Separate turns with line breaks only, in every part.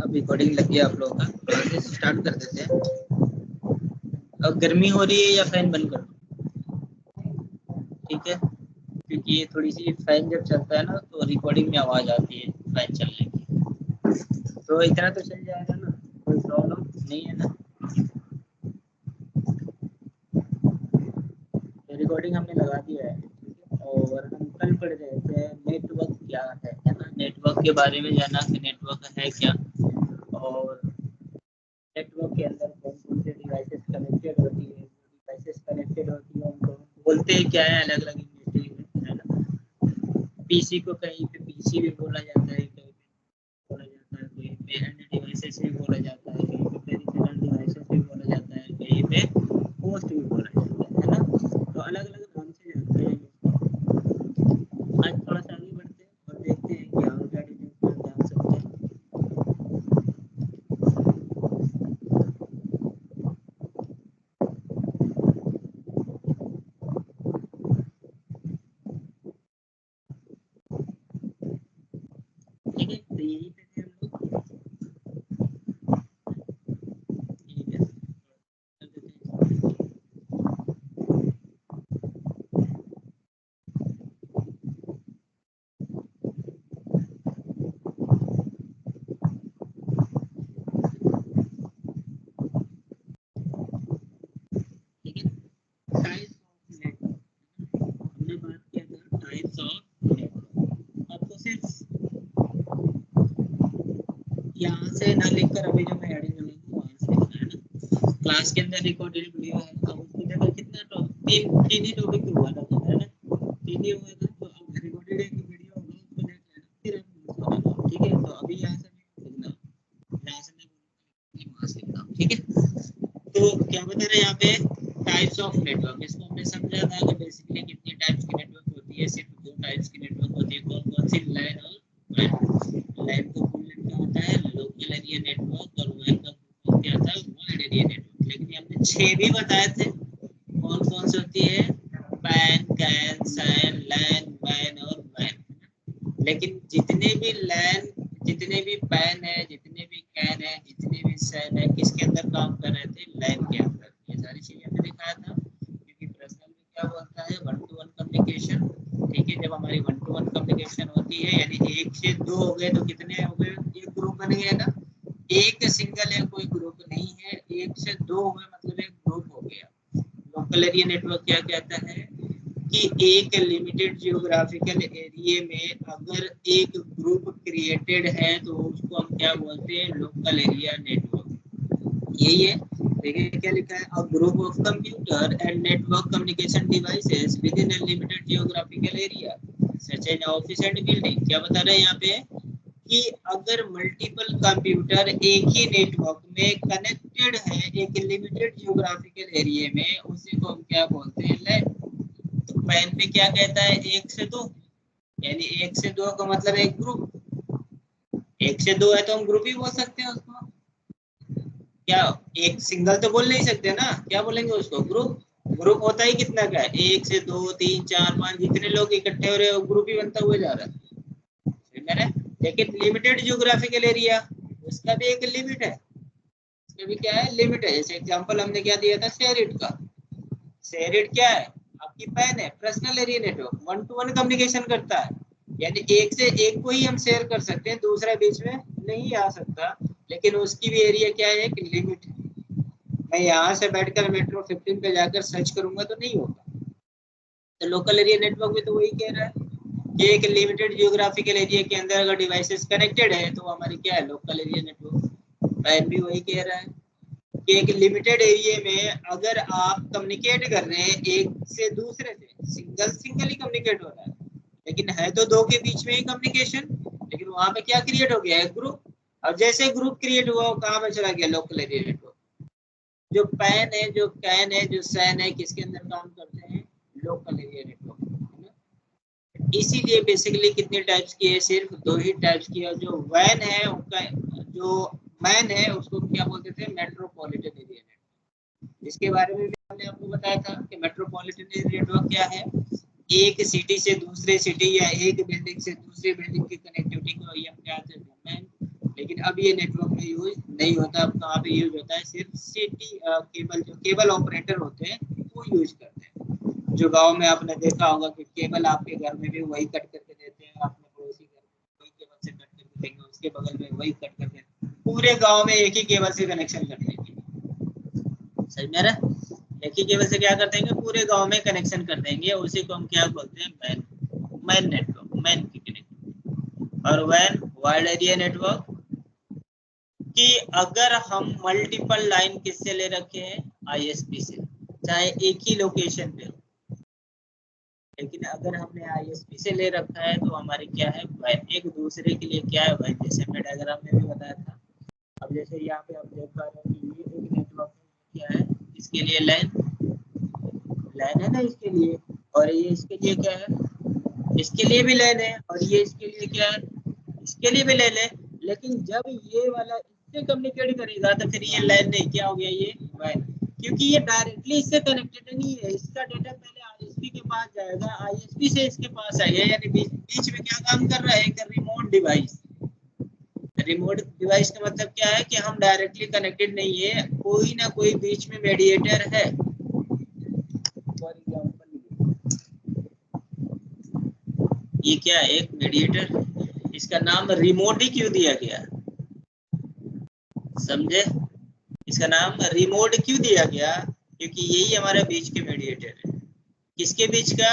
अब रिकॉर्डिंग लग गया आप लोगों का, क्लासेस स्टार्ट कर देते हैं। अब गर्मी हो रही है या फैन बंद कर दूं? ठीक है, क्योंकि ये थोड़ी सी फैन जब चलता है ना तो रिकॉर्डिंग में आवाज आती है फैन चलने की। तो इतना तो चल जाएगा ना, कोई प्रॉब्लम नहीं है ना? रिकॉर्डिंग हमने लगा दिया है, ठीक है। और हम कल पढ़ रहे थे नेटवर्क क्या है ना, नेटवर्क के बारे में जाना कि नेटवर्क है क्या, और नेटवर्क के अंदर कौन कौन से डिवाइसेस कनेक्टेड होती है, डिवाइसेस कनेक्टेड होती है उनको बोलते हैं क्या है अलग अलग इंडस्ट्री में, है ना। पीसी को कहीं पे पीसी भी बोला जाता है, कहीं पे बोला जाता है, कहीं पे हैंड डिवाइसेस भी बोला जाता है, कहीं पे पेरिफेरल डिवाइसेस भी बोला जाता है, कहीं पे होस्ट भी बोला जाता है ना। तो अलग अलग नाम से जानते हैं इसको। आज थोड़ा सा आगे बढ़ते हैं और देखते हैं कि और क्या डिटेल्स में जान सकते हैं। ठीक है, तो यही पे थे हम लोग। ठीक है, ठीक है। टाइप्स ऑफ नेटवर्क, हमने बात किया था टाइप्स ऑफ नेटवर्क। आपको सिर्फ यहाँ से ना लिखकर अभी जो मैं हेडिंग लगाऊंगा वहाँ से लिखना है ना। क्लास के अंदर रिकॉर्डेड वीडियो है, अब उसको देखो कितना तीन ही टॉपिक पे हुआ था, है ना। तीन ही हुआ था, तो अब रिकॉर्डेड एक वीडियो होगा उसको देख लेना, फिर हम नोट्स बनाना, ठीक है। तो अभी यहाँ से लिखना, यहाँ से मैं बोलूँगा वहाँ से लिखना, ठीक है। तो क्या बता रहे हैं यहाँ पे, टाइप्स ऑफ नेटवर्क। इसको हमने समझा था कि बेसिकली कितनी टाइप्स की नेटवर्क होती है, सिर्फ दो टाइप्स की नेटवर्क होती है। कौन कौन सी, लैन और WAN। लैन का फुल नेम क्या होता है, लोकल एरिया नेटवर्क, और WAN का फुल नेम क्या होता है, वर्ल्ड एरिया नेटवर्क। लेकिन हमने 6 भी बताए थे, कौन कौन सी होती है, PAN, CAN, SAN, LAN, VAN और WAN। लेकिन जितने भी लैन, जितने भी पैन है, जितने भी कैन है, जितने भी सैन है, किसके अंदर काम कर रहे थे, लैन के अंदर। ये सारी चीजें हमने दिखाया था, क्योंकि पर्सनल में क्या बोलता है, 1 to 1 कम्युनिकेशन। ठीक है, जब हमारी 1 to 1 कम्युनिकेशन होती है, यानी 1 से 2 हो गए तो कितने हो गए, एक ग्रुप बन गया ना। एक सिंगल है, कोई ग्रुप नहीं है, 1 से 2 हुए मतलब एक ग्रुप हो गया। लोकल एरिया नेटवर्क क्या कहता है कि एक लिमिटेड जियोग्राफिकल एरिया में अगर एक ग्रुप क्रिएटेड है तो उसको हम क्या बोलते हैं, लोकल एरिया नेटवर्क। यही है, देखिए क्या लिखा है, a group of computer and network communication devices within a limited geographical area such as office and building. क्या बता रहे हैं यहाँ पे कि अगर मल्टीपल कंप्यूटर एक ही नेटवर्क में कनेक्टेड है एक लिमिटेड जियोग्राफिकल एरिया में, उसी को हम क्या बोलते हैं, लैन। तो पैन पे क्या कहता है, 1 से 2, यानी 1 से 2 का मतलब एक ग्रुप। 1 से 2 है तो हम ग्रुप ही बोल सकते हैं उसको। क्या, एक सिंगल तो बोल नहीं सकते ना, क्या बोलेंगे उसको, ग्रुप। ग्रुप होता ही कितना का है, 1 से 2 3 4 5, जितने लोग इकट्ठे हो रहे हैं ग्रुप ही बनता हुआ जा रहा है। लेकिन लिमिटेड जियोग्राफिकल एरिया, उसका भी एक लिमिट है, उसका भी क्या है, लिमिट है। जैसे एग्जांपल हमने क्या दिया था, शेरिट का। शेरिट क्या है, आपकी पैन है, personal area network, 1 to 1 communication करता है, यानी एक से एक को ही हम शेयर कर सकते हैं, दूसरा बीच में नहीं आ सकता। लेकिन उसकी भी एरिया क्या है, एक लिमिट है। मैं यहाँ से बैठकर मेट्रो 15 पे जाकर सर्च करूंगा तो नहीं होगा। तो लोकल एरिया नेटवर्क में तो वही कह रहा है कि एक लिमिटेड जियोग्राफिकल एरिया के अंदर अगर डिवाइसेस कनेक्टेड है तो हमारी क्या है, लोकल एरिया नेटवर्क। पैन भी वही कह रहा है कि एक लिमिटेड एरिया में अगर आप कम्युनिकेट कर रहे हैं एक से दूसरे से, सिंगल ही कम्युनिकेट हो रहा है, लेकिन है तो दो के बीच में ही कम्युनिकेशन, लेकिन वहां पे क्या क्रिएट हो गया है, ग्रुप। अब जैसे ग्रुप क्रिएट हुआ, कहाँ पे चला गया, लोकल एरिया नेटवर्क। जो पैन है, जो कैन है, जो सैन है, किसके अंदर काम करते हैं, लोकल एरिया नेटवर्क, है ना। इसीलिए बेसिकली कितने टाइप्स की है, सिर्फ 2 ही टाइप्स की है। जो वैन है उनका, जो मैन है उसको क्या बोलते थे, मेट्रोपॉलिटन एरिया नेटवर्क। इसके बारे में भी हमने आपको बताया था कि मेट्रोपॉलिटन एरिया नेटवर्क क्या है, एक सिटी से दूसरे सिटी या एक बिल्डिंग से दूसरी बिल्डिंग की कनेक्टिविटी को ही हम क्या कहते हैं, मैन। लेकिन अब ये नेटवर्क में यूज नहीं होता। अब कहाँ पे यूज होता है, सिर्फ सिटी केबल, जो केबल ऑपरेटर होते हैं वो यूज करते हैं। जो गांव में आपने देखा होगा कि केबल आपके घर में भी वही कट करके देते हैं, आपने पड़ोसी घर में वही केबल से कट करके देंगे, उसके बगल में वही कट करके, पूरे गाँव में एक ही केबल से कनेक्शन कर देंगे। सही मेरा, एक ही केबल से क्या कर देंगे, पूरे गांव में कनेक्शन कर देंगे। उसी को हम क्या बोलते हैं, मैन नेटवर्क, मैन की कनेक्टिविटी। और वैन वाइड एरिया नेटवर्क कि अगर हम मल्टीपल लाइन किससे ले रखे हैं, आईएसपी से, चाहे एक ही लोकेशन पे हो, लेकिन अगर हमने आईएसपी से ले रखा है तो हमारी क्या है, वैन। एक दूसरे के लिए क्या है, वैन। जैसे हमने डायग्राम में भी बताया था। अब जैसे यहाँ पे आप देख पा रहे हैं कि ये एक नेटवर्क क्या है, इसके लिए लाइन है ना, इसके लिए, और ये इसके लिए क्या है, इसके लिए भी लाइन है, और ये इसके लिए क्या है, इसके लिए भी लाइन है। लेकिन जब ये वाला इससे कम्युनिकेट करेगा तो फिर ये लाइन नहीं, क्या हो गया, ये वैन। क्योंकि ये डायरेक्टली इससे कनेक्टेड नहीं है, इसका डेटा पहले आईएसपी के पास जाएगा, आईएसपी से इसके पास आएगा, यानी बीच में क्या काम कर रहा है, एक रिमोट डिवाइस। रिमोट डिवाइस का मतलब क्या है कि हम डायरेक्टली कनेक्टेड नहीं है, कोई ना कोई बीच में मेडिएटर है। फॉर एग्जांपल ये क्या है, एक मेडिएटर, इसका नाम रिमोट ही क्यों दिया गया, समझे, इसका नाम रिमोट क्यों दिया गया, क्योंकि यही हमारे बीच के मेडिएटर है। किसके बीच का,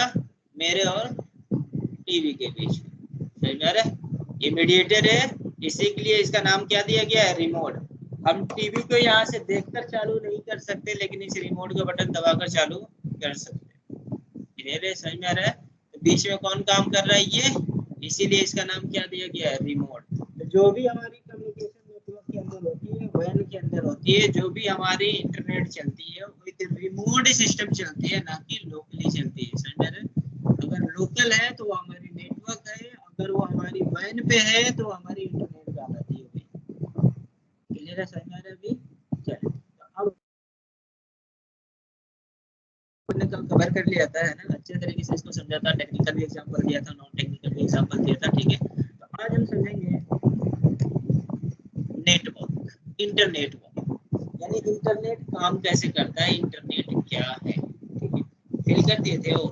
मेरे और टीवी के बीच। समझ में आ रहा है, ये मेडिएटर है, इसी के लिए इसका नाम क्या दिया गया है, रिमोट। हम टीवी को यहाँ से देखकर चालू नहीं कर सकते, लेकिन इस रिमोट का बटन दबाकर चालू कर सकते हैं। क्लियर है, समझ में आ रहा है। तो बीच में कौन काम कर रहा है, ये, इसीलिए इसका नाम क्या दिया गया है, रिमोट। तो जो भी हमारी कम्युनिकेशन नेटवर्क के अंदर होती है, वैन के अंदर होती है, जो भी हमारी इंटरनेट चलती है वो एक रिमोट सिस्टम चलती है, ना कि लोकली चलती है। समझ में आ रहा है। अगर लोकल है तो वो हमारी नेटवर्क है, अगर वो हमारी वैन पे है तो हमारी इंटरनेट कहलाती है। क्लियर है, समझ में आ रहा है अभी। चलिए अब हमने कल कवर कर लिया था, है ना, अच्छे तरीके से इसको समझा था, टेक्निकल भी एग्जांपल दिया था, नॉन टेक्निकल भी एग्जांपल दिया था, ठीक है। तो आज हम समझेंगे नेटवर्क, इंटरनेट, यानी इंटरनेट काम कैसे करता है, इंटरनेट क्या है, ठीक है। फिल कर दिए थे वो,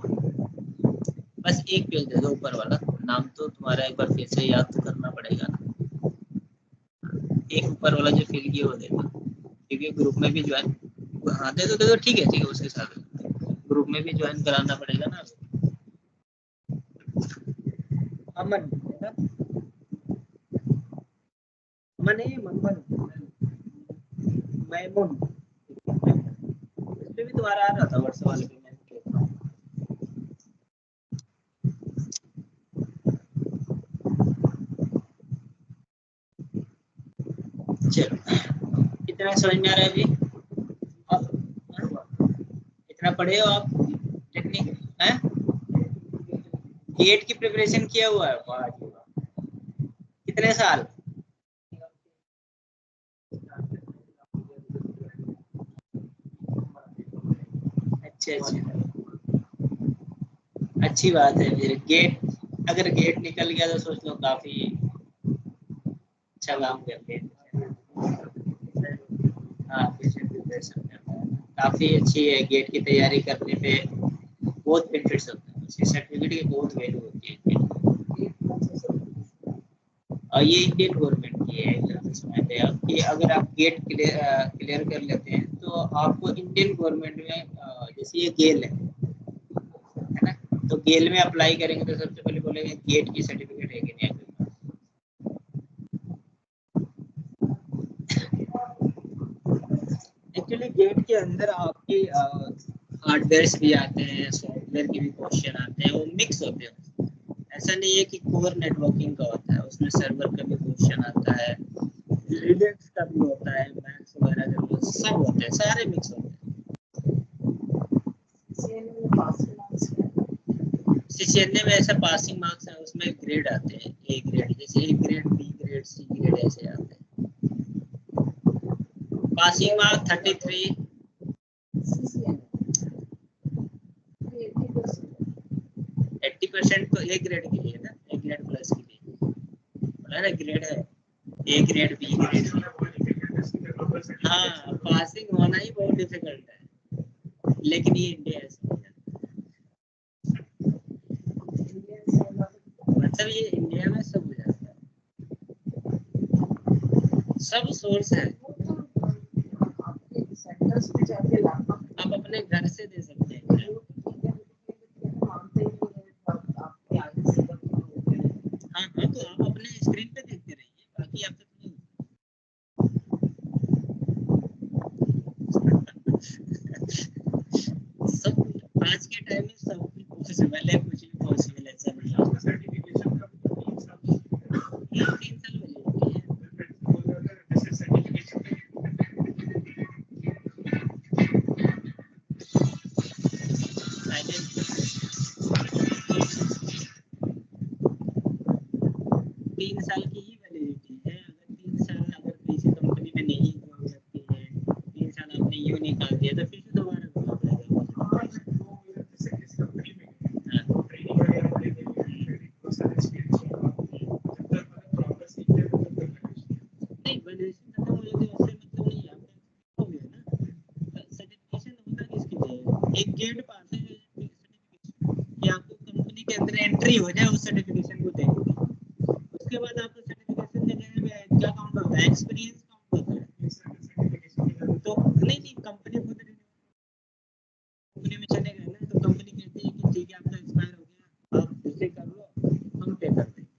बस एक पेज दे दो ऊपर वाला, नाम तो तुम्हारा एक बार फिर से याद तो करना पड़ेगा ना। एक ऊपर वाला जो फिल किया वो दे दो, क्योंकि ग्रुप में भी ज्वाइन, हाँ दे दो, ठीक है, उसके साथ ग्रुप में भी ज्वाइन कराना पड़ेगा ना। अमन है ना, अमन है, मैमून, इसमें भी तुम्हारा आ रहा था व्हाट्सएप वाले पे, चलो कितना समझ में आ रहा है अभी, इतना पढ़े हो आप, टेक्निक है, गेट की प्रिपरेशन किया हुआ है, वाह जी वाह। कितने साल, अच्छा अच्छा, अच्छी बात है। फिर गेट, अगर गेट निकल गया तो सोच लो काफी अच्छा काम करते हैं। हाँ, काफी अच्छी है, गेट की तैयारी करने पे बहुत बेनिफिट्स होते हैं, उसकी सर्टिफिकेट की बहुत वैल्यू होती है। और ये इंडियन गवर्नमेंट की है, समझते हैं आप कि अगर आप गेट क्लियर कर लेते हैं तो आपको इंडियन गवर्नमेंट में जैसे ये गेल है ना, तो गेल में अप्लाई करेंगे तो सबसे पहले बोलेंगे गेट की सर्टिफिकेट है कि नहीं आपके पास। एक्चुअली गेट के अंदर आपके हार्डवेयर भी आते हैं, सॉफ्टवेयर के भी क्वेश्चन आते हैं, वो मिक्स होते हैं। ऐसा नहीं है कि कोर नेटवर्किंग का होता है, उसमें सर्वर का भी क्वेश्चन आता है, लिनक्स का भी होता है, मैक्स वगैरह का सब होते हैं, सारे मिक्स होते हैं। सीसीएनए में ऐसा पासिंग मार्क्स है, उसमें ग्रेड आते हैं, ए ग्रेड, जैसे A grade, B grade, C grade ऐसे आते हैं। पासिंग मार्क 33, 80% तो ए ग्रेड के लिए ना, ए ग्रेड प्लस के लिए, बोला ना ग्रेड है। A grade B grade. हाँ, पासिंग होना ही बहुत डिफिकल्ट है, लेकिन ये इंडिया है, मतलब ये इंडिया में सब हो जाता है, सब सोर्स है। आप अपने घर से दे सकते हैं। हाँ हाँ, तो आप अपने स्क्रीन पे देखते रहिए, बाकी आप तो नहीं। सब आज के टाइम में सब कुछ पॉसिबल है, कुछ भी पॉसिबल है सब। सर्टिफिकेशन का 3 साल वैलिडिटी है। तीन साल की ही वैलिडिटी है। अगर 3 साल अगर किसी कंपनी में नहीं हो सकती है, 3 साल आपने यूँ निकाल दिया तो फिर से दोबारा करना पड़ेगा। नहीं, वैल्यूएशन खत्म हो जाती है उससे मतलब नहीं है, आपका हो गया ना। सर्टिफिकेशन होता किसके लिए? एक गेट पास है कि आपको कंपनी के अंदर एंट्री हो जाए, उस सर्टिफिकेशन को देंगे। उसके बाद आपको सर्टिफिकेशन देने में क्या काउंट होता है? एक्सपीरियंस काउंट होता है। तो नहीं, कंपनी खुद कंपनी में चले गए ना, तो कंपनी कहती है कि ठीक है आपका एक्सपायर हो गया, आप इसे कर लो, हम पे कर देंगे।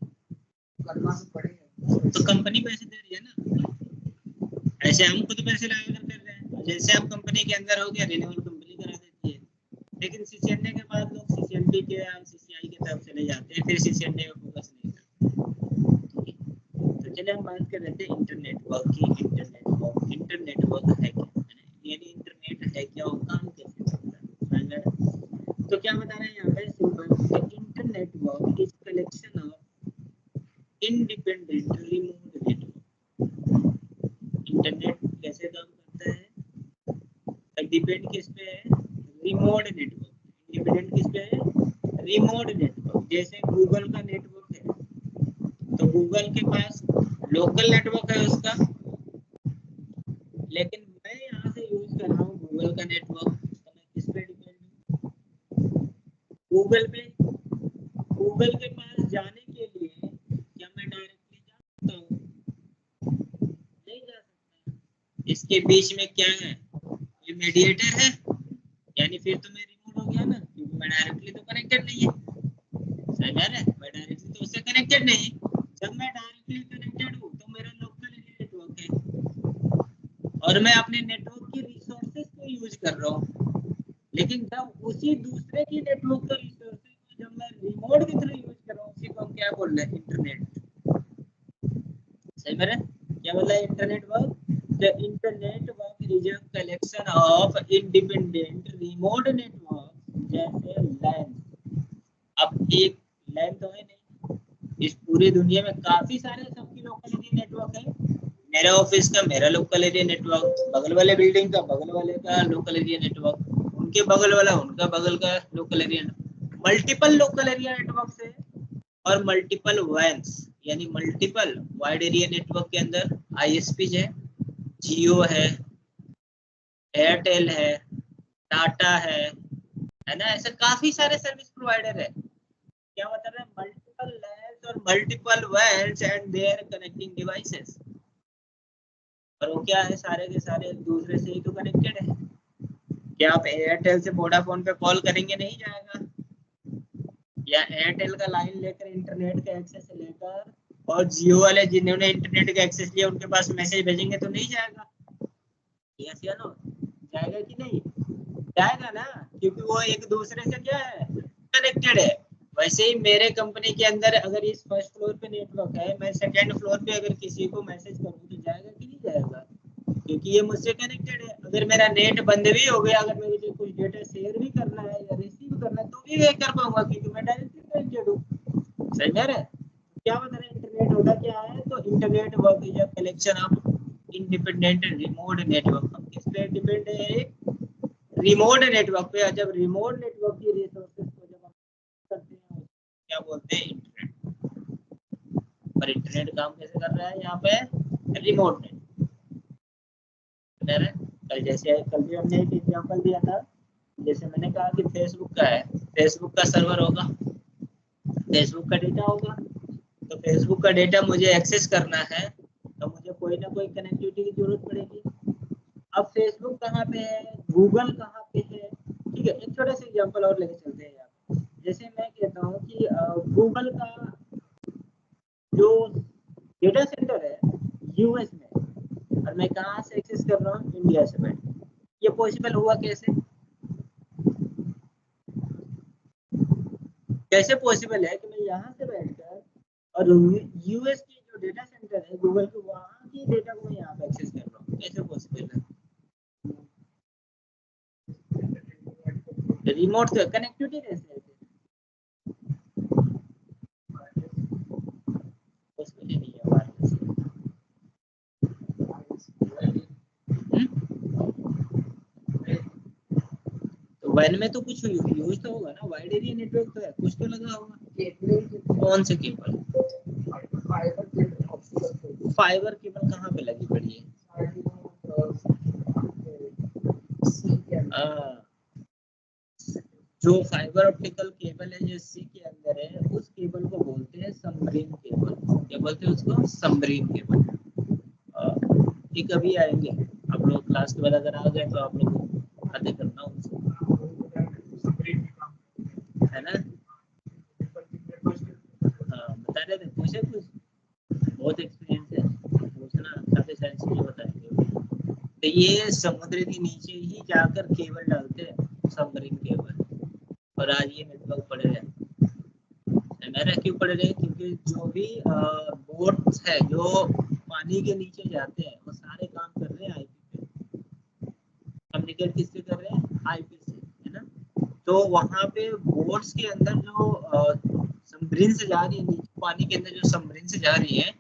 करना तो पड़ेगा, तो कंपनी पैसे दे रही है ना, ऐसे हम खुद पैसे लगा कर कर रहे हैं। जैसे आप कंपनी के अंदर हो गया, रिन्यूअल कंपनी करा देती है, लेकिन सीसीएनए के बाद लोग सीसीएनडी के या सीसीआई की तरफ चले जाते हैं, फिर सीसीएनए पे फोकस नहीं करते। तो चलिए हम बात कर रहे थे इंटरनेट वर्क की। इंटरनेट वर्क है क्या, यानी इंटरनेट है क्या और काम कैसे चलता है। तो क्या बता रहे हैं यहाँ पे, simple, internet work is collection of independent remote network. Internet कैसे काम करता है? डिपेंड किस पे है? Remote network. डिपेंडेंट किस पे है? Remote network. जैसे गूगल का नेटवर्क है, तो गूगल के पास लोकल नेटवर्क है उसका, लेकिन मैं यहाँ से यूज कर रहा हूँ गूगल का नेटवर्क, तो मैं किस पे डिपेंड हूँ? गूगल पे। गूगल के पास जाने के लिए क्या मैं डायरेक्टली जा सकता हूँ? नहीं जा सकता। इसके बीच में क्या है? ये मीडिएटर है, यानी फिर तो मैं रिमोट हो गया ना, क्योंकि मैं डायरेक्टली तो कनेक्टेड नहीं है। समझ रहे हैं? मैं डायरेक्टली तो उससे कनेक्टेड नहीं। जब मैं डायरेक्टली कनेक्टेड हूँ तो मेरा लोकल नेटवर्क है, और मैं अपने नेटवर्क की रिसोर्सेज को यूज कर रहा हूँ। लेकिन जब उसी दूसरे की नेटवर्क का रिसोर्सेज को जब मैं रिमोट की तरह यूज कर रहा हूँ, उसी को हम क्या बोल रहे हैं? इंटरनेट। सही मेरे क्या बोला है? Internet work. The internet work is a collection of independent remote network, जैसे LAN। अब एक LAN तो है नहीं, इस पूरी दुनिया में काफी सारे सबकी लोकल एरिया नेटवर्क है। मेरा ऑफिस का मेरा लोकल एरिया नेटवर्क, बगल वाले बिल्डिंग का बगल वाले का लोकल एरिया नेटवर्क, उनके बगल वाला उनका बगल का local area. Multiple local area network है, और मल्टीपल वैन्स यानी मल्टीपल वाइड एरिया नेटवर्क के अंदर आईएसपी है, जियो है, एयरटेल है, टाटा है ना, ऐसे काफी सारे सर्विस प्रोवाइडर है। क्या बता रहे हैं? मल्टीपल लैन्स और multiple WANs and their connecting devices. और वो क्या है? सारे के सारे एक दूसरे से ही तो कनेक्टेड है। क्या आप एयरटेल से वोडाफोन पे कॉल करेंगे? नहीं जाएगा। या एयरटेल का लाइन लेकर इंटरनेट का एक्सेस लेकर, और जियो वाले जिन्होंने इंटरनेट का एक्सेस लिया उनके पास मैसेज भेजेंगे तो नहीं जाएगा। यस या नो? जाएगा कि नहीं? जाएगा ना, क्योंकि वो एक दूसरे से क्या है? कनेक्टेड है। वैसे ही मेरे कंपनी के अंदर अगर इस फर्स्ट फ्लोर पे नेटवर्क है, मैं सेकंड फ्लोर पे अगर किसी को मैसेज करूँ तो जाएगा कि नहीं जाएगा? क्योंकि ये मुझसे कनेक्टेड है। अगर मेरा नेट बंद भी हो गया, अगर मुझे कुछ डेटा शेयर भी करना है या रिसीव करना है, तो भी मैं कर पाऊंगा, क्योंकि मैं डायरेक्टली कनेक्टेड हूँ। सही है ना? क्या बता रहे? इंटरनेट होता क्या है? तो internet work is a collection of independent remote network. हम किस पे डिपेंड है? रिमोट नेटवर्क पे। जब रिमोट नेटवर्क की रिसोर्सेज को जब हम करते हैं, क्या बोलते हैं? इंटरनेट। हमारा इंटरनेट काम कैसे कर रहा है यहाँ पे, रिमोट नेट। कल जैसे कल भी हमने एक एग्जांपल दिया था, जैसे मैंने कहा कि फेसबुक का है, फेसबुक का सर्वर होगा, फेसबुक का डेटा होगा, तो फेसबुक का डेटा मुझे एक्सेस करना है तो मुझे कोई ना कोई कनेक्टिविटी की जरूरत पड़ेगी। अब फेसबुक कहाँ पे है, गूगल कहाँ पे है, ठीक है। एक छोटा सा एग्जांपल और लेके चलते हैं यहाँ। जैसे मैं कहता हूँ कि गूगल का जो डेटा सेंटर है यूएस में, और मैं कहाँ से एक्सेस कर रहा हूँ, इंडिया से बैठ। ये पॉसिबल हुआ कैसे, कैसे पॉसिबल है कि मैं यहाँ से बैठकर और यूएस की जो डेटा सेंटर है गूगल के, वहाँ की डेटा को मैं यहाँ पे एक्सेस कर रहा हूँ, कैसे पॉसिबल है? रिमोट कनेक्टिविटी कैसे है? पॉसिबल नहीं है हमारे से। तो वैन में तो कुछ यूज तो होगा ना, वाइड एरिया नेटवर्क तो है, कुछ तो लगा होगा। कौन से केबल? फाइबर केबल कहाँ पे लगी पड़ी है? जो फाइबर ऑप्टिकल केबल है जो सी के अंदर है, उस केबल को बोलते हैं सबमरीन केबल। क्या बोलते हैं उसको? Submarine cable. ठीक, अभी आएंगे आप लोग क्लास के बाद, अगर आ गए तो आप लोग बातें करना उनसे, है ना? हाँ, बता रहे थे, पूछे कुछ, बहुत एक्सपीरियंस है, पूछना, काफी सारी चीजें बताएंगे। तो ये समुद्र के नीचे ही जाकर केबल डालते हैं, सबमरीन केबल, और आज ये नेटवर्क पड़े रहे। मेरा क्यों पड़े रहे? क्योंकि जो भी बोट्स है जो पानी के नीचे जाते हैं, वो सारे काम कर रहे हैं आईपी पे। कम्युनिकेट किससे कर रहे हैं? आईपी से, है ना? तो वहाँ पे बोट्स के अंदर जो सबमरीन से जा रही है, नीचे पानी के अंदर जो सबमरीन से जा रही है,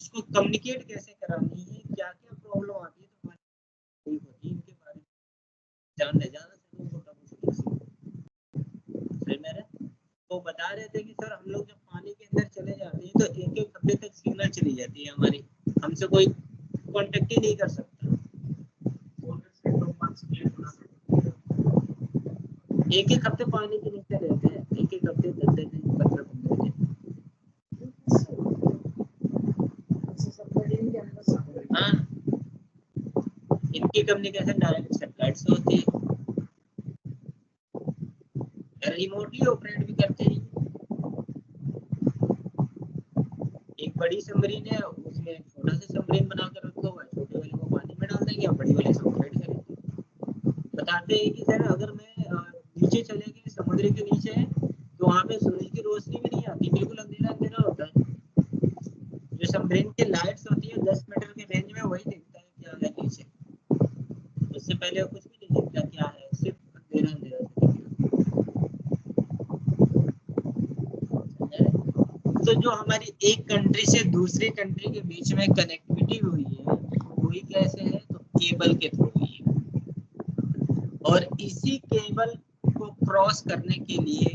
उसको कम्युनिकेट कैसे करानी है, क्या क्या प्रॉब्लम आती है, तो हमारी होती है, इनके बारे में जानने जाना चाहिए। तो बता रहे थे कि सर हम लोग जब पानी के अंदर चले जाते हैं तो एक एक हफ्ते तक सिग्नल चली जाती है हमारी, हमसे कोई कांटेक्ट ही नहीं कर सकता। एक एक हफ्ते पानी के नीचे रहते हैं, एक एक हफ्ते 10 दिन 15 दिन। हाँ, इनकी कम्युनिकेशन डायरेक्ट सैटेलाइट से होती है, रिमोटली ऑपरेट भी करते हैं। एक बड़ी सबमरीन है, उसमें एक छोटा सा सबमरीन बनाकर रखा हुआ है, छोटे वाले को पानी में डाल देंगे और बड़ी वाले से ऑपरेट करेंगे। बताते हैं कि सर अगर मैं नीचे चले गए, समुद्र के नीचे तो वहाँ पे सूरज की रोशनी भी नहीं आती, बिल्कुल अंधेरा अंधेरा होता है। जो सबमरीन की लाइट्स होती है 10 मीटर के रेंज में, वही दिखता है क्या है नीचे, उससे पहले कुछ भी नहीं दिखता क्या है, सिर्फ अंधेरा अंधेरा दिखता है। तो जो हमारी एक कंट्री से दूसरी कंट्री के बीच में कनेक्टिविटी हुई है, वही कैसे है? तो केबल के थ्रू हुई है। और इसी केबल को क्रॉस करने के लिए,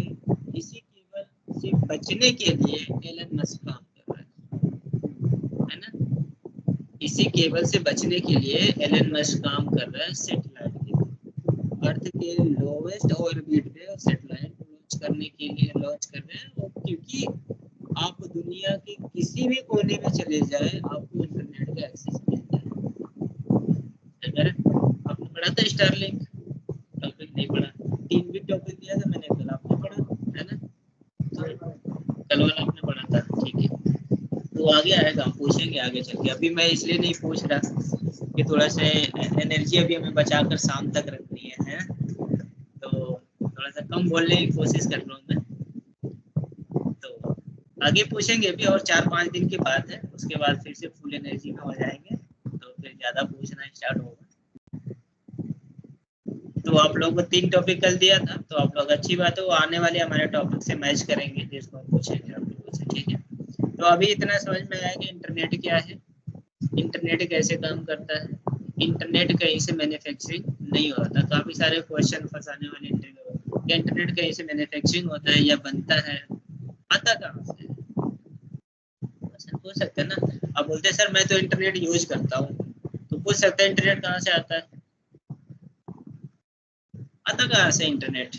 इसी केबल से बचने के लिए एलन मस्क काम कर रहा है ना? इसी केबल से बचने के लिए एलन मस्क काम कर रहा है सैटेलाइट के, अर्थ के लोवेस्ट ऑर्बिट पे सैटेलाइट लॉन्च करने के लिए लॉन्च कर रहे हैं, क्योंकि आप दुनिया के किसी भी कोने में चले जाए, आपको इंटरनेट का एक्सेस मिल जाए। आपने पढ़ा था स्टारलिंक? टॉपिक नहीं पढ़ा, 3 भी टॉपिक दिया था मैंने, कल आपने पढ़ा है ना? तो कल वाला आपने पढ़ा था, ठीक है। तो आगे आएगा, हम पूछेंगे आगे चल के। अभी मैं इसलिए नहीं पूछ रहा कि थोड़ा सा एनर्जी अभी हमें बचाकर शाम तक रखनी है, तो थोड़ा सा कम बोलने की कोशिश कर रहा हूँ मैं। तो आगे पूछेंगे अभी, और 4-5 दिन की बात है, उसके बाद फिर से फुल एनर्जी में हो जाएंगे, तो फिर ज्यादा पूछना स्टार्ट होगा। तो आप लोगों को 3 टॉपिक कल दिया था, तो आप लोग, अच्छी बात है, वो आने वाले हमारे टॉपिक से मैच करेंगे, जिसको हम पूछेंगे आप लोगों से, ठीक है। तो अभी इतना समझ में आया कि इंटरनेट क्या है, इंटरनेट कैसे काम करता है। इंटरनेट कहीं से मैन्युफैक्चरिंग नहीं होता, काफी सारे क्वेश्चन फंसाने वाले इंटरव्यू, क्या इंटरनेट कहीं से मैन्युफैक्चरिंग होता है या बनता है, आता कहाँ से? पूछ सकते हैं ना। अब बोलते हैं सर मैं तो इंटरनेट यूज करता हूँ, तो पूछ सकते हैं इंटरनेट कहाँ से आता है। आता कहाँ से इंटरनेट,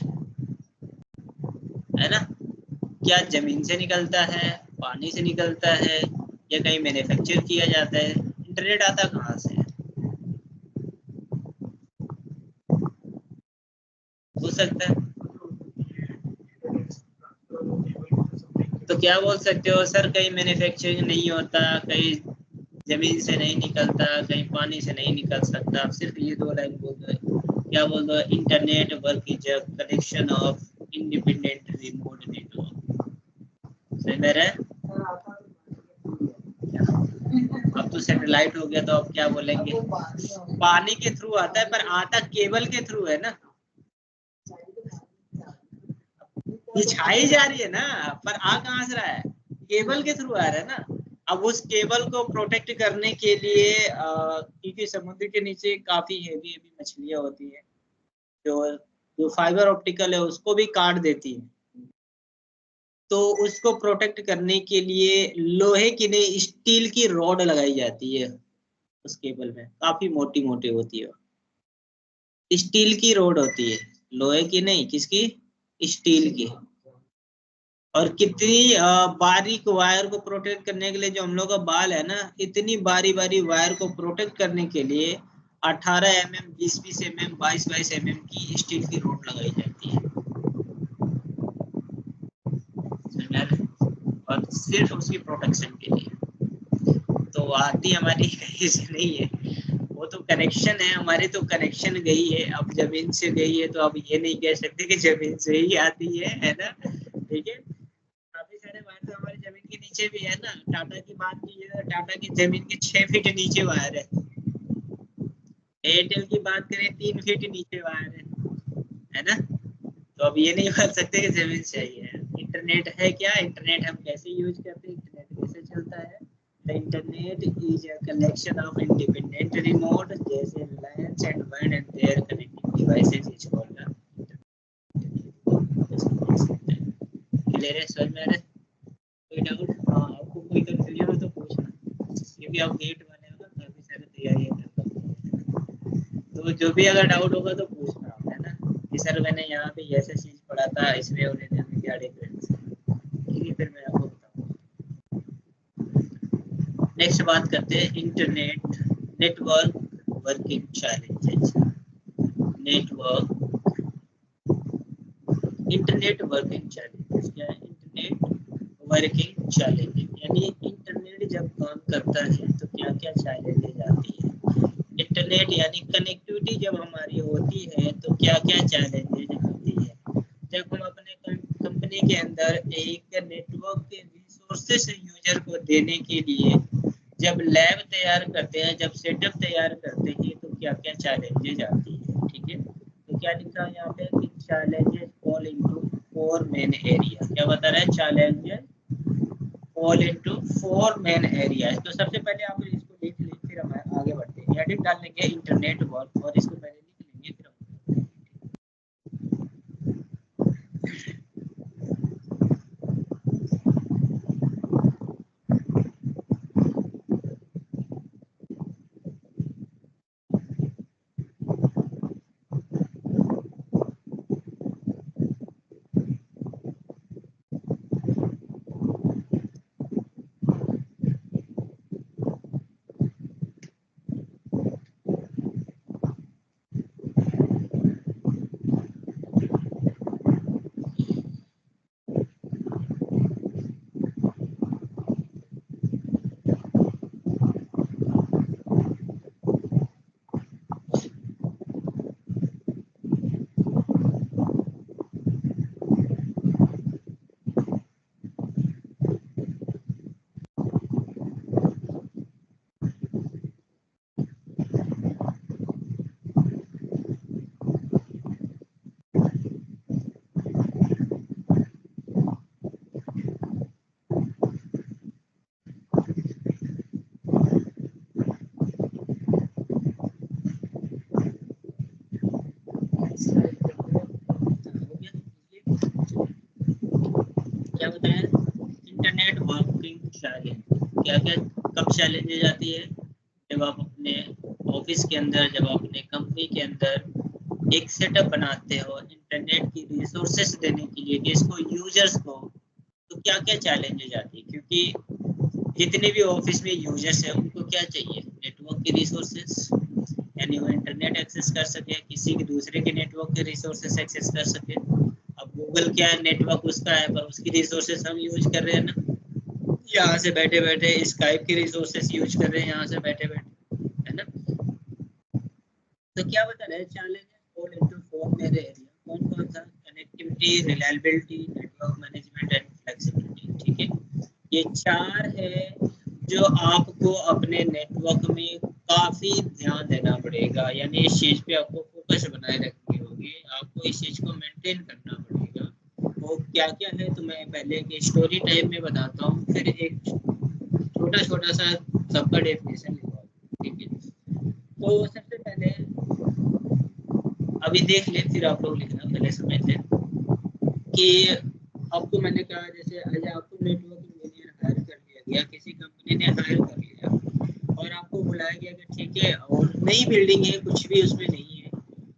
है ना। क्या जमीन से निकलता है, पानी से निकलता है, या कहीं मैन्युफैक्चर किया जाता है, इंटरनेट आता कहाँ से है, पूछ सकते हैं। तो क्या बोल सकते हो सर, कहीं मैन्युफैक्चरिंग नहीं होता, कहीं जमीन से नहीं निकलता, कहीं पानी से नहीं निकल सकता, सिर्फ ये दो लाइन बोल दो। क्या बोल दो, internet work is a collection of independent remote network. सही मेरे, अब तो सैटेलाइट हो गया, तो अब क्या बोलेंगे, पानी के थ्रू आता है, पर आता केबल के थ्रू है ना, बिछाई जा रही है ना, पर आ कहाँ से रहा है, केबल के थ्रू आ रहा है ना। अब उस केबल को प्रोटेक्ट करने के लिए क्योंकि समुद्र के नीचे काफी हेवी हेवी मछलियां होती है, जो जो फाइबर ऑप्टिकल है उसको भी काट देती है, तो उसको प्रोटेक्ट करने के लिए लोहे की नहीं स्टील की रॉड लगाई जाती है उस केबल में, काफी मोटी मोटी होती है, स्टील की रॉड होती है, लोहे की नहीं, किसकी, स्टील की। और कितनी बारीक वायर को प्रोटेक्ट करने के लिए, जो हम लोग का बाल है ना, इतनी बारी बारी वायर को प्रोटेक्ट करने के लिए 18 mm, 20-20 mm, 22-22 mm की स्टील की रॉड लगाई जाती है, और सिर्फ उसकी प्रोटेक्शन के लिए। तो आती हमारी कहीं से नहीं है, वो तो कनेक्शन है हमारी, तो कनेक्शन गई है, अब जमीन से गई है, तो अब ये नहीं कह सकते कि जमीन से ही आती है ना। ठीक है, काफी सारे वायर तो हमारी जमीन के नीचे भी है ना, टाटा की बात कीजिए तो टाटा की जमीन के 6 फीट नीचे वायर है, एयरटेल की बात करें 3 फीट नीचे वायर है ना। तो अब ये नहीं बोल सकते कि जमीन चाहिए है। इंटरनेट है क्या, इंटरनेट हम कैसे यूज करते हैं, इंटरनेट कैसे चलता है। The internet is a collection of independent remote, जैसे lands and wire and their connecting devices is called clear है, समझ में आ रहा है, कोई डाउट, हाँ आपको कोई कंफ्यूजन हो तो पूछना, क्योंकि आप गेट वाले हो ना, काफी सारी तैयारियां करते हो, तो जो भी अगर डाउट होगा तो पूछना आप, है ना, कि सर मैंने यहाँ पे ऐसा चीज पढ़ा था, इसमें उन्होंने हमें क्या डिफरेंस है, ठीक है, फिर मैं आपको बताऊंगा। नेक्स्ट बात करते हैं internet network working challenges. Network internet working challenges क्या है, इंटरनेट वर्किंग चैलेंजेस यानी इंटरनेट जब काम करता है तो क्या क्या चैलेंजेस आती है। इंटरनेट यानी कनेक्टिविटी जब हमारी होती है तो क्या क्या चैलेंजेस आती है। जब हम अपने कंपनी के अंदर एक नेटवर्क के रिसोर्सेस यूजर को देने के लिए जब लैब तैयार करते हैं, जब सेटअप तैयार करते हैं, तो क्या क्या चैलेंजेस आती है। ठीक है, तो क्या लिखा है यहाँ पे कि challenges fall into 4 main area, क्या बता रहा है, challenges fall into 4 main area. तो सबसे पहले आप इसको लिख लें, फिर हम आगे बढ़ते हैं, एडिट डाल लेंगे इंटरनेट वर्क, और इसको पहले लिख लेंगे, फिर हम इंटरनेट वर्किंग चैलेंज, क्या क्या कब चैलेंजेज आती है? जब आप अपने ऑफिस के अंदर, जब आप अपने कंपनी के अंदर एक सेटअप बनाते हो इंटरनेट की रिसोर्सेस देने के लिए कि इसको यूजर्स को, तो क्या क्या चैलेंजेज आती है? क्योंकि जितने भी ऑफिस में यूजर्स हैं उनको क्या चाहिए? नेटवर्क की रिसोर्सेस, यानी वो इंटरनेट एक्सेस कर सके, किसी के दूसरे के नेटवर्क के रिसोर्सेस एक्सेस कर सके। अब गूगल क्या है, नेटवर्क उसका है, पर उसकी रिसोर्सेस हम यूज कर रहे हैं ना, यहाँ से बैठे बैठे स्काइप की रिसोर्सेस यूज कर रहे हैं यहाँ से बैठे बैठे, है ना। तो क्या बता रहे हैं चैलेंजेस ऑल इनटू फोर मेरे एरिया, कौन कौन सा? Connectivity, reliability, network management and flexibility. ठीक है, ये चार है जो आपको अपने नेटवर्क में काफी ध्यान देना पड़ेगा, यानी इस चीज पे आपको फोकस बनाए रखनी होगी, आपको इस चीज को मेंटेन करना पड़ेगा। वो क्या क्या है तो मैं पहले एक स्टोरी टाइप में बताता हूँ, फिर एक छोटा छोटा सा सबका डेफिनेशन लिखवाऊँ। ठीक है, तो सबसे पहले अभी देख ले, फिर आप लोग लिखना, पहले समझ ले कि आपको मैंने कहा जैसे आज आपको नेटवर्क इंजीनियर हायर कर लिया गया, किसी कंपनी ने हायर कर लिया और आपको बुलाया गया कि ठीक है, और नई बिल्डिंग है, कुछ भी उसमें नहीं है,